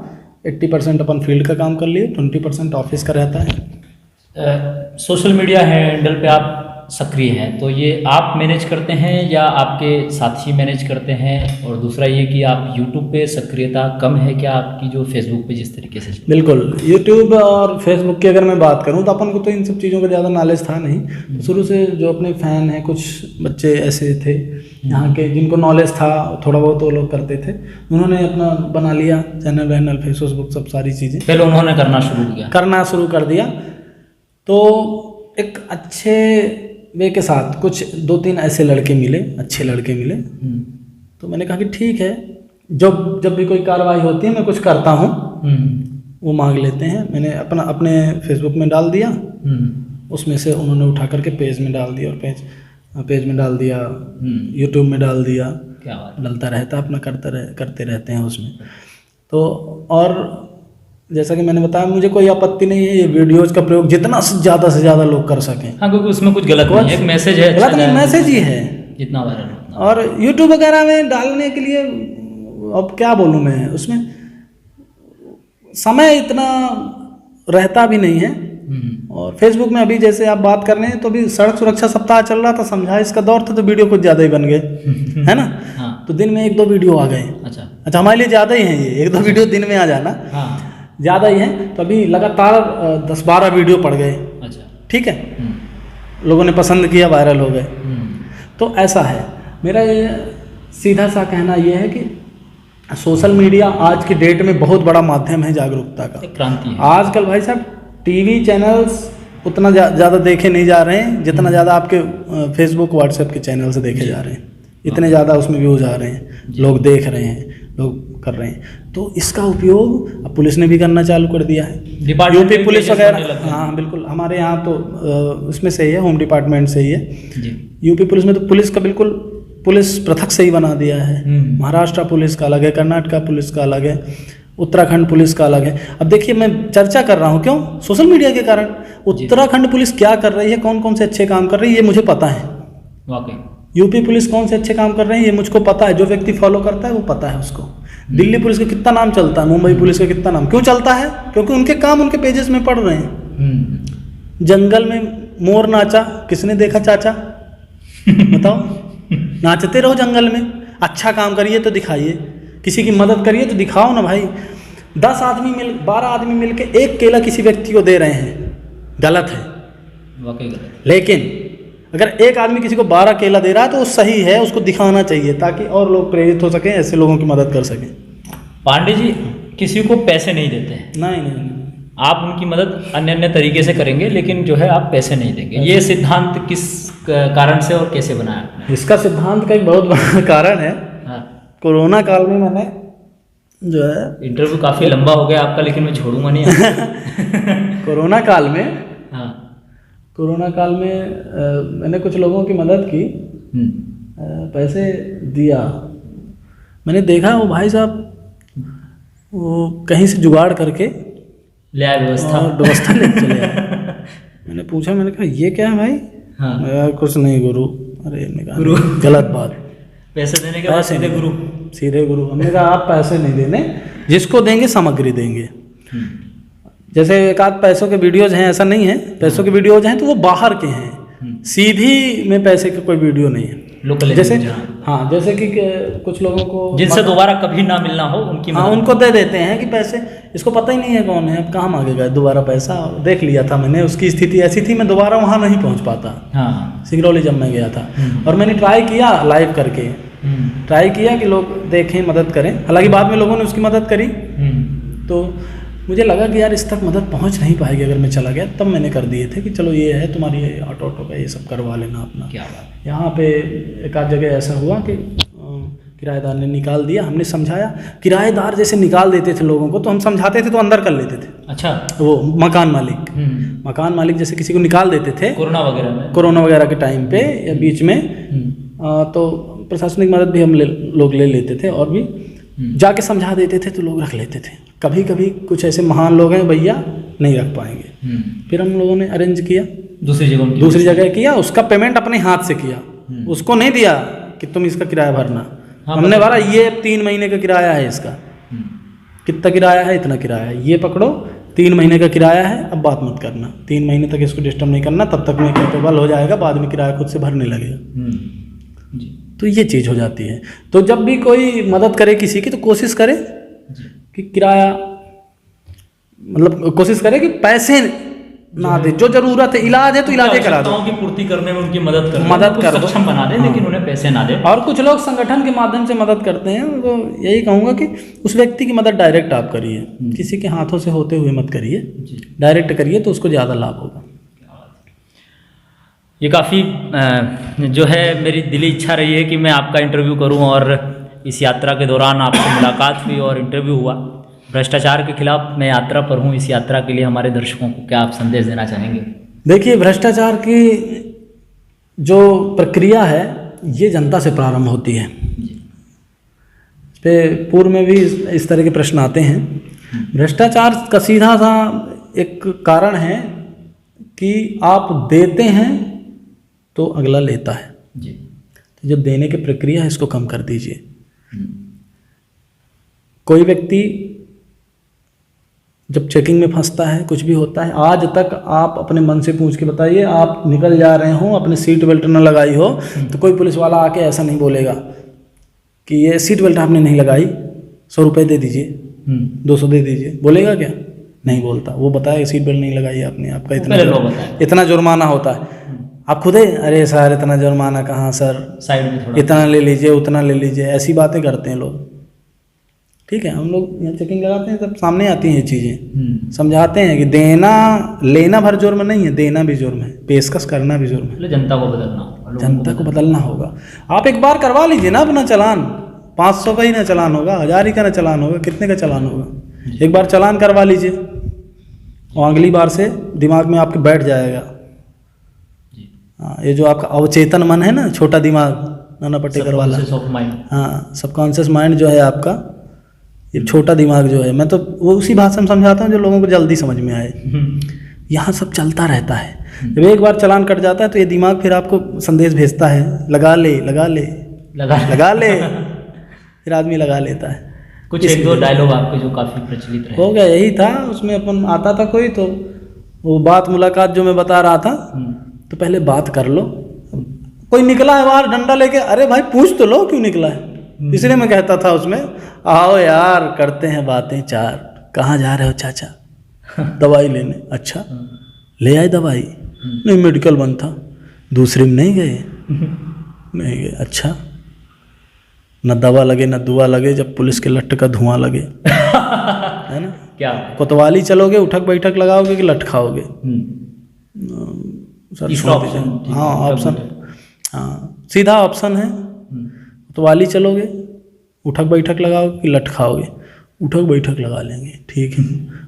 80% अपन फील्ड का काम कर लिए, 20% ऑफिस का रहता है। सोशल मीडिया हैंडल पे आप सक्रिय हैं, तो ये आप मैनेज करते हैं या आपके साथी मैनेज करते हैं? और दूसरा ये कि आप यूट्यूब पे सक्रियता कम है क्या आपकी, जो फेसबुक पे जिस तरीके से? बिल्कुल, यूट्यूब और फेसबुक की अगर मैं बात करूं तो अपन को तो इन सब चीज़ों का ज़्यादा नॉलेज था नहीं। शुरू से जो अपने फ़ैन हैं, कुछ बच्चे ऐसे थे यहाँ के जिनको नॉलेज था, थोड़ा बहुत वो लोग करते थे, उन्होंने अपना बना लिया चैनल वैनल, फेसबुक, सब सारी चीज़ें पहले उन्होंने करना शुरू कर दिया। तो एक अच्छे वे के साथ कुछ 2-3 ऐसे लड़के मिले, अच्छे लड़के मिले, तो मैंने कहा कि ठीक है, जब भी कोई कार्रवाई होती है मैं कुछ करता हूँ, वो मांग लेते हैं। मैंने अपने फेसबुक में डाल दिया, उसमें से उन्होंने उठा करके पेज में डाल दिया, और पेज में डाल दिया, यूट्यूब में डाल दिया, क्या बात, डलता रहता, अपना करते रहते हैं उसमें। तो और जैसा कि मैंने बताया, मुझे कोई आपत्ति नहीं है ये वीडियोज़ का प्रयोग जितना से ज़्यादा लोग कर सकें। हाँ, क्योंकि उसमें कुछ गलत नहीं है, एक मैसेज है, गलत नहीं, मैसेज ही है जितना वायरल होता। और यूट्यूब वगैरह में डालने के लिए अब क्या बोलूँ मैं, उसमें समय इतना रहता भी नहीं है। और फेसबुक में अभी जैसे आप बात कर रहे हैं तो अभी सड़क सुरक्षा सप्ताह चल रहा था, समझा इसका दौर था, तो वीडियो कुछ ज़्यादा ही बन गए है ना। हाँ। तो दिन में 1-2 वीडियो आ गए। अच्छा हमारे लिए ज़्यादा ही हैं ये, 1-2 वीडियो दिन में आ जाना ज़्यादा ही है। तो अभी लगातार 10-12 वीडियो पड़ गए। अच्छा, ठीक है, लोगों ने पसंद किया, वायरल हो गए। तो ऐसा है। मेरा ये सीधा सा कहना ये है कि सोशल मीडिया आज की डेट में बहुत बड़ा माध्यम है जागरूकता का, क्रांति है। आजकल भाई साहब टीवी चैनल्स उतना ज़्यादा देखे नहीं जा रहे हैं जितना ज़्यादा आपके फेसबुक व्हाट्सएप के चैनल से देखे जा रहे हैं। इतने ज़्यादा उसमें व्यूज़ आ रहे हैं, लोग देख रहे हैं, लोग कर रहे हैं। तो इसका उपयोग अब पुलिस ने भी करना चालू कर दिया है। यूपी पुलिस वगैरह, हाँ बिल्कुल, हमारे यहाँ तो उसमें से ही है, होम डिपार्टमेंट से ही है। यूपी पुलिस में तो पुलिस का बिल्कुल पुलिस पृथक से ही बना दिया है। महाराष्ट्र पुलिस का अलग है, कर्नाटका पुलिस का अलग है, उत्तराखंड पुलिस का अलग है। अब देखिए मैं चर्चा कर रहा हूँ क्यों, सोशल मीडिया के कारण। उत्तराखंड पुलिस क्या कर रही है, कौन कौन से अच्छे काम कर रही है, ये मुझे पता है वाकई। यूपी पुलिस कौन से अच्छे काम कर रहे हैं ये मुझको पता है, जो व्यक्ति फॉलो करता है वो पता है उसको। दिल्ली पुलिस का कितना नाम चलता है, मुंबई पुलिस का कितना नाम क्यों चलता है, क्योंकि उनके काम उनके पेजेस में पढ़ रहे हैं। जंगल में मोर नाचा, किसने देखा चाचा बताओ। नाचते रहो जंगल में, अच्छा काम करिए तो दिखाइए, किसी की मदद करिए तो दिखाओ ना भाई। 12 आदमी मिल के एक केला किसी व्यक्ति को दे रहे हैं, गलत है वाकई गलत। लेकिन अगर एक आदमी किसी को 12 केला दे रहा है तो वो सही है, उसको दिखाना चाहिए ताकि और लोग प्रेरित हो सकें, ऐसे लोगों की मदद कर सकें। पांडे जी किसी को पैसे नहीं देते हैं। नहीं, आप उनकी मदद अन्य तरीके से करेंगे, लेकिन जो है आप पैसे नहीं देंगे। ये सिद्धांत किस कारण से और कैसे बनाया आपने? इसका सिद्धांत का एक बहुत बड़ा कारण है। कोरोना काल में मैंने जो है, इंटरव्यू काफ़ी लंबा हो गया आपका, लेकिन मैं छोड़ूंगा नहीं। कोरोना काल में मैंने कुछ लोगों की मदद की, पैसे दिया। मैंने देखा वो भाई साहब वो कहीं से जुगाड़ करके ले आए, व्यवस्था लेके चले आए। मैंने पूछा, मैंने कहा ये क्या है भाई? हाँ। कुछ नहीं गुरु। अरे गुरु गलत बात, पैसे देने के बाद सीधे गुरु। हमने कहा आप पैसे नहीं देने, जिसको देंगे सामग्री देंगे। जैसे एक आध पैसों के वीडियोज हैं, ऐसा नहीं है, पैसों के वीडियोज हैं तो वो बाहर के हैं, सीधी में पैसे का कोई वीडियो नहीं है। लोकल जैसे हाँ, जैसे कि कुछ लोगों को जिनसे दोबारा कभी ना मिलना हो उनकी, हाँ उनको दे देते हैं कि पैसे, इसको पता ही नहीं है कौन है, अब कहाँ मांगेगा दोबारा पैसा। देख लिया था मैंने, उसकी स्थिति ऐसी थी, मैं दोबारा वहाँ नहीं पहुँच पाता। हाँ, सिगरौली जब मैं गया था, और मैंने ट्राई किया लाइव करके, ट्राई किया कि लोग देखें, मदद करें। हालांकि बाद में लोगों ने उसकी मदद करी, तो मुझे लगा कि यार इस तक मदद पहुंच नहीं पाएगी अगर मैं चला गया। तब मैंने कर दिए थे कि चलो ये है तुम्हारी ऑटो का, ये सब करवा लेना अपना। क्या बात। यहाँ पे एक आध जगह ऐसा हुआ कि किराएदार ने निकाल दिया, हमने समझाया। किराएदार जैसे निकाल देते थे लोगों को, तो हम समझाते थे तो अंदर कर लेते थे। अच्छा, वो मकान मालिक जैसे किसी को निकाल देते थे कोरोना वगैरह के टाइम पे या बीच में, तो प्रशासनिक मदद भी हम लोग ले लेते थे, और भी जाके समझा देते थे तो लोग रख लेते थे। कभी कभी कुछ ऐसे महान लोग हैं भैया नहीं रख पाएंगे, फिर हम लोगों ने अरेंज किया, दूसरी जगह किया, उसका पेमेंट अपने हाथ से किया, उसको नहीं दिया कि तुम इसका किराया भरना। हमने भरा, ये 3 महीने का किराया है इसका, कितना किराया है, इतना किराया है, ये पकड़ो 3 महीने का किराया है, अब बात मत करना, 3 महीने तक इसको डिस्टर्ब नहीं करना, तब तक मैं कैपेबल हो जाएगा, बाद में किराया खुद से भरने लगेगा। तो ये चीज़ हो जाती है। तो जब भी कोई मदद करे किसी की, तो कोशिश करे कि किराया, मतलब कोशिश करे कि पैसे ना दे, जो जरूरत है, इलाज है तो इलाज करा दो, की पूर्ति करने में उनकी मदद कर दो, बना दे, लेकिन उन्हें पैसे ना दे। और कुछ लोग संगठन के माध्यम से मदद करते हैं, तो यही कहूँगा कि उस व्यक्ति की मदद डायरेक्ट आप करिए, किसी के हाथों से होते हुए मत करिए, डायरेक्ट करिए तो उसको ज़्यादा लाभ होगा। ये काफ़ी जो है मेरी दिली इच्छा रही है कि मैं आपका इंटरव्यू करूं, और इस यात्रा के दौरान आपसे मुलाकात हुई और इंटरव्यू हुआ। भ्रष्टाचार के खिलाफ मैं यात्रा पर हूं, इस यात्रा के लिए हमारे दर्शकों को क्या आप संदेश देना चाहेंगे? देखिए, भ्रष्टाचार की जो प्रक्रिया है ये जनता से प्रारंभ होती है। इस पे पूर्व में भी इस तरह के प्रश्न आते हैं। भ्रष्टाचार का सीधा सा एक कारण है कि आप देते हैं तो अगला लेता है जी। तो जो देने की प्रक्रिया है इसको कम कर दीजिए। कोई व्यक्ति जब चेकिंग में फंसता है, कुछ भी होता है, आज तक आप अपने मन से पूछ के बताइए, आप निकल जा रहे हो, अपने सीट बेल्ट न लगाई हो, तो कोई पुलिस वाला आके ऐसा नहीं बोलेगा कि ये सीट बेल्ट आपने नहीं लगाई, 100 रुपये दे दीजिए, 200 दे दीजिए, बोलेगा क्या? नहीं बोलता। वो बताए सीट बेल्ट नहीं लगाई आपने, आपका इतना जुर्माना होता है। आप खुद ही अरे सर इतना जुर्माना कहाँ सर, साइड में थोड़ा इतना ले लीजिए, उतना ले लीजिए, ऐसी बातें करते हैं लोग। ठीक है, हम लोग यहाँ चेकिंग लगाते हैं तब सामने आती हैं ये चीज़ें, समझाते हैं कि देना लेना भर जुर्म नहीं है, देना भी जुर्म है, पेशकश करना भी जुर्म है। जनता को बदलना होगा। आप एक बार करवा लीजिए ना अपना चालान, 500 का ही ना चालान होगा, 1000 ही का ना चालान होगा, कितने का चालान होगा। एक बार चालान करवा लीजिए और अगली बार से दिमाग में आपके बैठ जाएगा। हाँ, ये जो आपका अवचेतन मन है ना, छोटा दिमाग, नाना पटेकर वाला, हाँ, सबकॉन्शियस माइंड जो है आपका, ये छोटा दिमाग जो है, मैं तो वो उसी भाषा में समझाता हूँ जो लोगों को जल्दी समझ में आए। यहाँ सब चलता रहता है। जब एक बार चालान कट जाता है तो ये दिमाग फिर आपको संदेश भेजता है, लगा ले लगा ले लगा ले, फिर आदमी लगा लेता है। कुछ एक दो डायलॉग आपके जो काफ़ी प्रचलित रहे। हो गया, यही था। उसमें अपन आता था कोई तो वो बात मुलाकात जो मैं बता रहा था, तो पहले बात कर लो। कोई निकला है बाहर डंडा लेके, अरे भाई पूछ तो लो क्यों निकला है। इसलिए मैं कहता था उसमें, आओ यार करते हैं बातें चार। कहाँ जा रहे हो चाचा? दवाई लेने। अच्छा ले आए दवाई? नहीं मेडिकल बंद था। दूसरे में नहीं गए? नहीं गए। अच्छा, न दवा लगे न दुआ लगे, जब पुलिस के लट्ठ का धुआं लगे है ना। क्या कोतवाली चलोगे, उठक बैठक लगाओगे कि लठ खाओगे? हाँ ऑप्शन, हाँ सीधा ऑप्शन है। कोतवाली चलोगे, उठक बैठक लगाओगे कि लठ खाओगे? उठक बैठक लगा लेंगे। ठीक है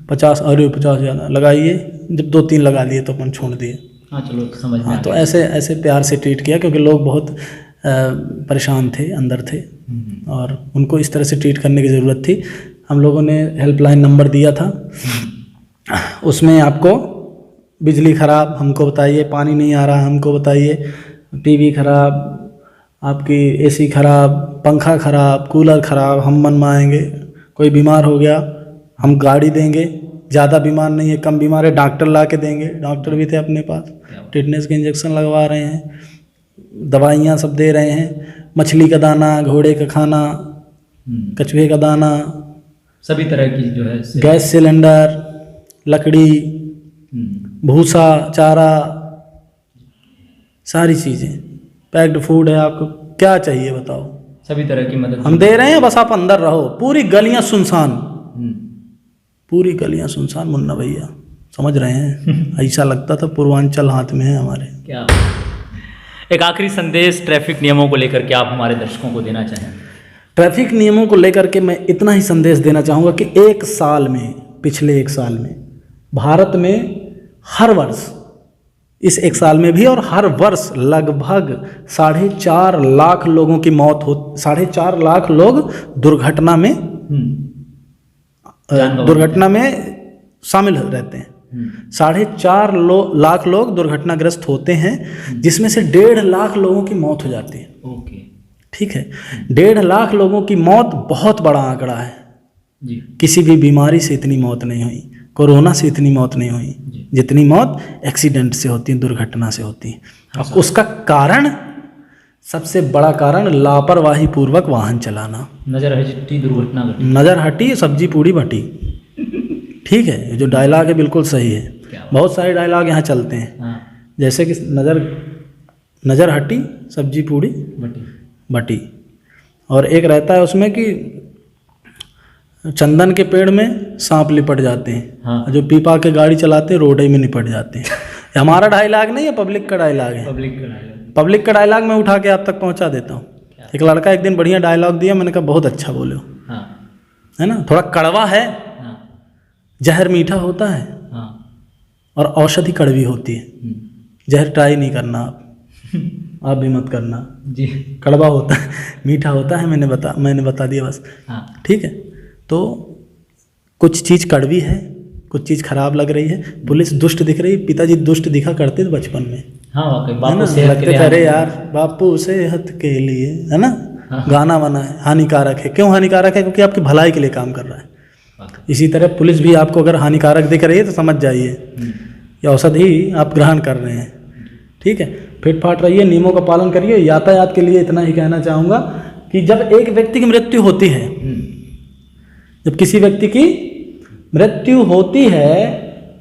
50, अरे 50 ज़्यादा लगाइए। जब 2-3 लगा लिए तो अपन छोड़ दिए। हाँ चलो समझ में। हाँ तो ऐसे प्यार से ट्रीट किया, क्योंकि लोग बहुत परेशान थे, अंदर थे, और उनको इस तरह से ट्रीट करने की ज़रूरत थी। हम लोगों ने हेल्पलाइन नंबर दिया था, उसमें आपको बिजली ख़राब हमको बताइए, पानी नहीं आ रहा हमको बताइए, टीवी ख़राब, आपकी एसी ख़राब, पंखा ख़राब, कूलर ख़राब, हम मनवाएंगे। कोई बीमार हो गया हम गाड़ी देंगे, ज़्यादा बीमार नहीं है, कम बीमार है, डॉक्टर ला के देंगे। डॉक्टर भी थे अपने पास, टिटनेस के इंजेक्शन लगवा रहे हैं, दवाइयाँ सब दे रहे हैं, मछली का दाना, घोड़े का खाना, कछुए का दाना, सभी तरह की जो है, गैस सिलेंडर, लकड़ी, भूसा, चारा, सारी चीज़ें, पैक्ड फूड है। आपको क्या चाहिए बताओ? सभी तरह की मदद हम दे रहे हैं, बस आप अंदर रहो। पूरी गलियां सुनसान, पूरी गलियां सुनसान। मुन्ना भैया समझ रहे हैं, ऐसा लगता था पूर्वांचल हाथ में है हमारे। क्या एक आखिरी संदेश ट्रैफिक नियमों को लेकर के आप हमारे दर्शकों को देना चाहें? ट्रैफिक नियमों को लेकर के मैं इतना ही संदेश देना चाहूँगा कि एक साल में, पिछले 1 साल में भारत में हर वर्ष, इस 1 साल में भी और हर वर्ष लगभग 4.5 लाख लोगों की मौत हो, 4.5 लाख लोग दुर्घटना में शामिल रहते हैं। 4.5 लाख लोग दुर्घटनाग्रस्त होते हैं, जिसमें से 1.5 लाख लोगों की मौत हो जाती है। ओके, ठीक है, 1.5 लाख लोगों की मौत बहुत बड़ा आंकड़ा है जी। किसी भी बीमारी से इतनी मौत नहीं हुई, कोरोना से इतनी मौत नहीं हुई जितनी मौत एक्सीडेंट से होती है, दुर्घटना से होती है। अब उसका कारण, सबसे बड़ा कारण लापरवाही पूर्वक वाहन चलाना। नज़र हटी दुर्घटना घटी, नज़र हटी सब्जी पूड़ी भटी। ठीक है, जो डायलॉग है बिल्कुल सही है। बहुत सारे डायलॉग यहाँ चलते हैं, जैसे कि नज़र हटी सब्जी पूड़ी भटी, और एक रहता है उसमें कि चंदन के पेड़ में सांप लिपट जाते हैं। हाँ। जो पीपा के गाड़ी चलाते हैं रोड में निपट जाते हैं। हमारा डायलॉग नहीं है, पब्लिक का डायलॉग है। पब्लिक का डायलॉग मैं उठा के आप तक पहुंचा देता हूँ। एक लड़का एक दिन बढ़िया डायलॉग दिया, मैंने कहा बहुत अच्छा बोले हो। हाँ। है ना, थोड़ा कड़वा है। हाँ। जहर मीठा होता है। हाँ। और औषधि कड़वी होती है। जहर ट्राई नहीं करना आप। आप भी मत करना जी। कड़वा होता है, मीठा होता है, मैंने बता दिया बस। हाँ ठीक है, तो कुछ चीज़ कड़वी है, कुछ चीज़ खराब लग रही है। पुलिस दुष्ट दिख रही है, पिताजी दुष्ट दिखा करते थे बचपन में। हाँ वाकई है बापू ना, सेहत के लगते लिए थे अरे यार बापू सेहत के लिए, है ना। हाँ। गाना बना है, हानिकारक है। क्यों हानिकारक है? क्योंकि आपकी भलाई के लिए काम कर रहा है। वाकई। इसी तरह पुलिस भी आपको अगर हानिकारक दिख रही है तो समझ जाइए ये औषधि आप ग्रहण कर रहे हैं। ठीक है, फिट फाट रहिए, नियमों का पालन करिए। यातायात के लिए इतना ही कहना चाहूँगा कि जब एक व्यक्ति की मृत्यु होती है, जब किसी व्यक्ति की मृत्यु होती है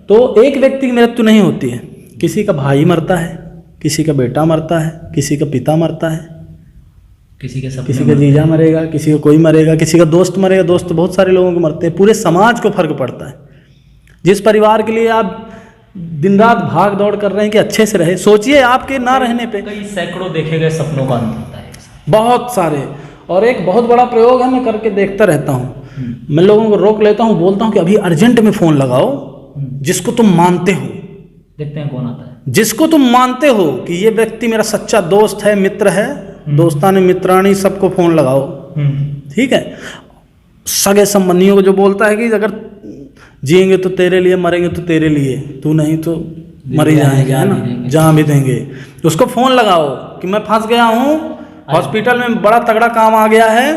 तो एक व्यक्ति की मृत्यु नहीं होती है, किसी का भाई मरता है, किसी का बेटा मरता है, किसी का पिता मरता है, किसी के किसी का जीजा मरेगा, किसी का कोई मरेगा, किसी का दोस्त मरेगा। दोस्त बहुत सारे लोगों को मरते हैं, पूरे समाज को फर्क पड़ता है। जिस परिवार के लिए आप दिन रात भाग दौड़ कर रहे हैं कि अच्छे से रहे, सोचिए आपके ना रहने पे कई सैकड़ों देखे गए सपनों का अंत होता है, बहुत सारे। और एक बहुत बड़ा प्रयोग है, मैं करके देखता रहता हूँ। मैं लोगों को रोक लेता हूँ, बोलता हूँ कि अभी अर्जेंट में फ़ोन लगाओ जिसको तुम मानते हो, देखते हैं कौन आता है, जिसको तुम मानते हो कि ये व्यक्ति मेरा सच्चा दोस्त है, मित्र है, दोस्तानी मित्राणी सबको फ़ोन लगाओ। ठीक है, सगे संबंधियों को जो बोलता है कि अगर जिएंगे तो तेरे लिए, मरेंगे तो तेरे लिए, तू नहीं तो मर ही जाएंगे, है ना, जहाँ भी देंगे। तो उसको फ़ोन लगाओ कि मैं फंस गया हूँ, हॉस्पिटल में बड़ा तगड़ा काम आ गया है,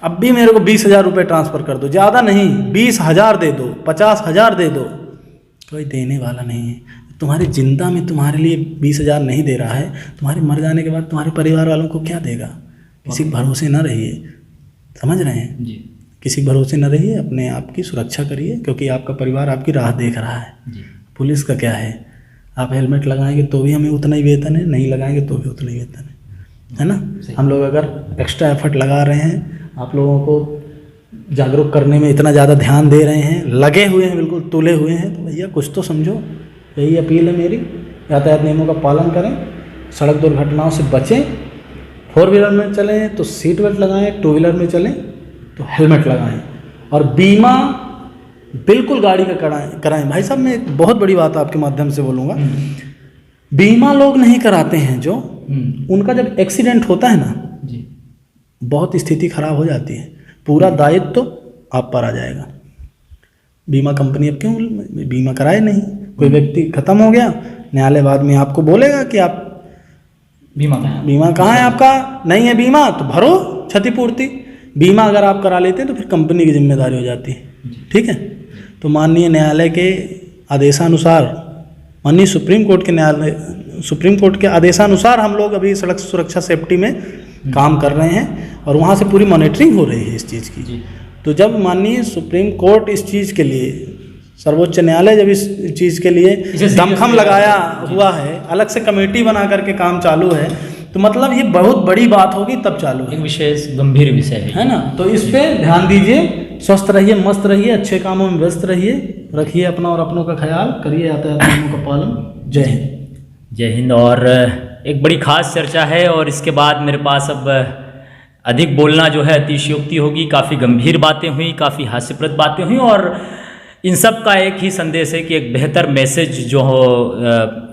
अब भी मेरे को 20,000 रुपये ट्रांसफ़र कर दो, ज़्यादा नहीं 20,000 दे दो, 50,000 दे दो। कोई देने वाला नहीं है। तुम्हारी जिंदा में तुम्हारे लिए 20,000 नहीं दे रहा है, तुम्हारे मर जाने के बाद तुम्हारे परिवार वालों को क्या देगा? किसी के भरोसे न रहिए, समझ रहे हैं जी। किसी के भरोसे न रहिए, अपने आप की सुरक्षा करिए, क्योंकि आपका परिवार आपकी राह देख रहा है। जी। पुलिस का क्या है, आप हेलमेट लगाएंगे तो भी हमें उतना ही वेतन है, नहीं लगाएंगे तो भी उतना ही वेतन है ना। हम लोग अगर एक्स्ट्रा एफर्ट लगा रहे हैं, आप लोगों को जागरूक करने में इतना ज़्यादा ध्यान दे रहे हैं, लगे हुए हैं, बिल्कुल तुले हुए हैं, तो भैया कुछ तो समझो। यही अपील है मेरी, यातायात नियमों का पालन करें, सड़क दुर्घटनाओं से बचें। 4 व्हीलर में चलें तो सीट बेल्ट लगाएं, 2 व्हीलर में चलें तो हेलमेट लगाएं, और बीमा बिल्कुल गाड़ी का कराएं। भाई साहब, मैं एक बहुत बड़ी बात आपके माध्यम से बोलूँगा, बीमा लोग नहीं कराते हैं जो, उनका जब एक्सीडेंट होता है ना जी, बहुत स्थिति खराब हो जाती है, पूरा दायित्व तो आप पर आ जाएगा। बीमा कंपनी अब क्यों बीमा कराए नहीं? कोई व्यक्ति खत्म हो गया, न्यायालय बाद में आपको बोलेगा कि आप बीमा कहाँ है आपका, नहीं है बीमा तो भरो क्षतिपूर्ति। बीमा अगर आप करा लेते हैं तो फिर कंपनी की जिम्मेदारी हो जाती है। ठीक है, तो माननीय न्यायालय के आदेशानुसार, माननीय सुप्रीम कोर्ट के आदेशानुसार हम लोग अभी सड़क सुरक्षा सेफ्टी में काम कर रहे हैं, और वहाँ से पूरी मॉनिटरिंग हो रही है इस चीज़ की। तो जब माननीय सुप्रीम कोर्ट इस चीज़ के लिए, सर्वोच्च न्यायालय जब इस चीज़ के लिए दमखम लगाया हुआ है, अलग से कमेटी बना करके काम चालू है, तो मतलब ये बहुत बड़ी बात होगी तब चालू है। एक विशेष गंभीर विषय है ना। तो इस पे ध्यान दीजिए, स्वस्थ रहिए, मस्त रहिए, अच्छे कामों में व्यस्त रहिए, रखिए अपना और अपनों का ख्याल, करिए यातायात नियमों का पालन। जय हिंद। जय हिंद। और एक बड़ी खास चर्चा है, और इसके बाद मेरे पास अब अधिक बोलना जो है अतिशयोक्ति होगी। काफ़ी गंभीर बातें हुई, काफ़ी हास्यप्रद बातें हुई, और इन सब का एक ही संदेश है कि एक बेहतर मैसेज जो हो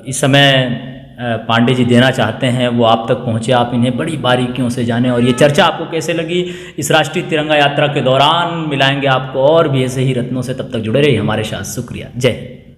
इस समय पांडे जी देना चाहते हैं वो आप तक पहुँचे, आप इन्हें बड़ी बारीकियों से जानें। और ये चर्चा आपको कैसे लगी इस राष्ट्रीय तिरंगा यात्रा के दौरान, मिलाएंगे आपको और भी ऐसे ही रत्नों से। तब तक जुड़े रहिए हमारे साथ। शुक्रिया। जय हिंद।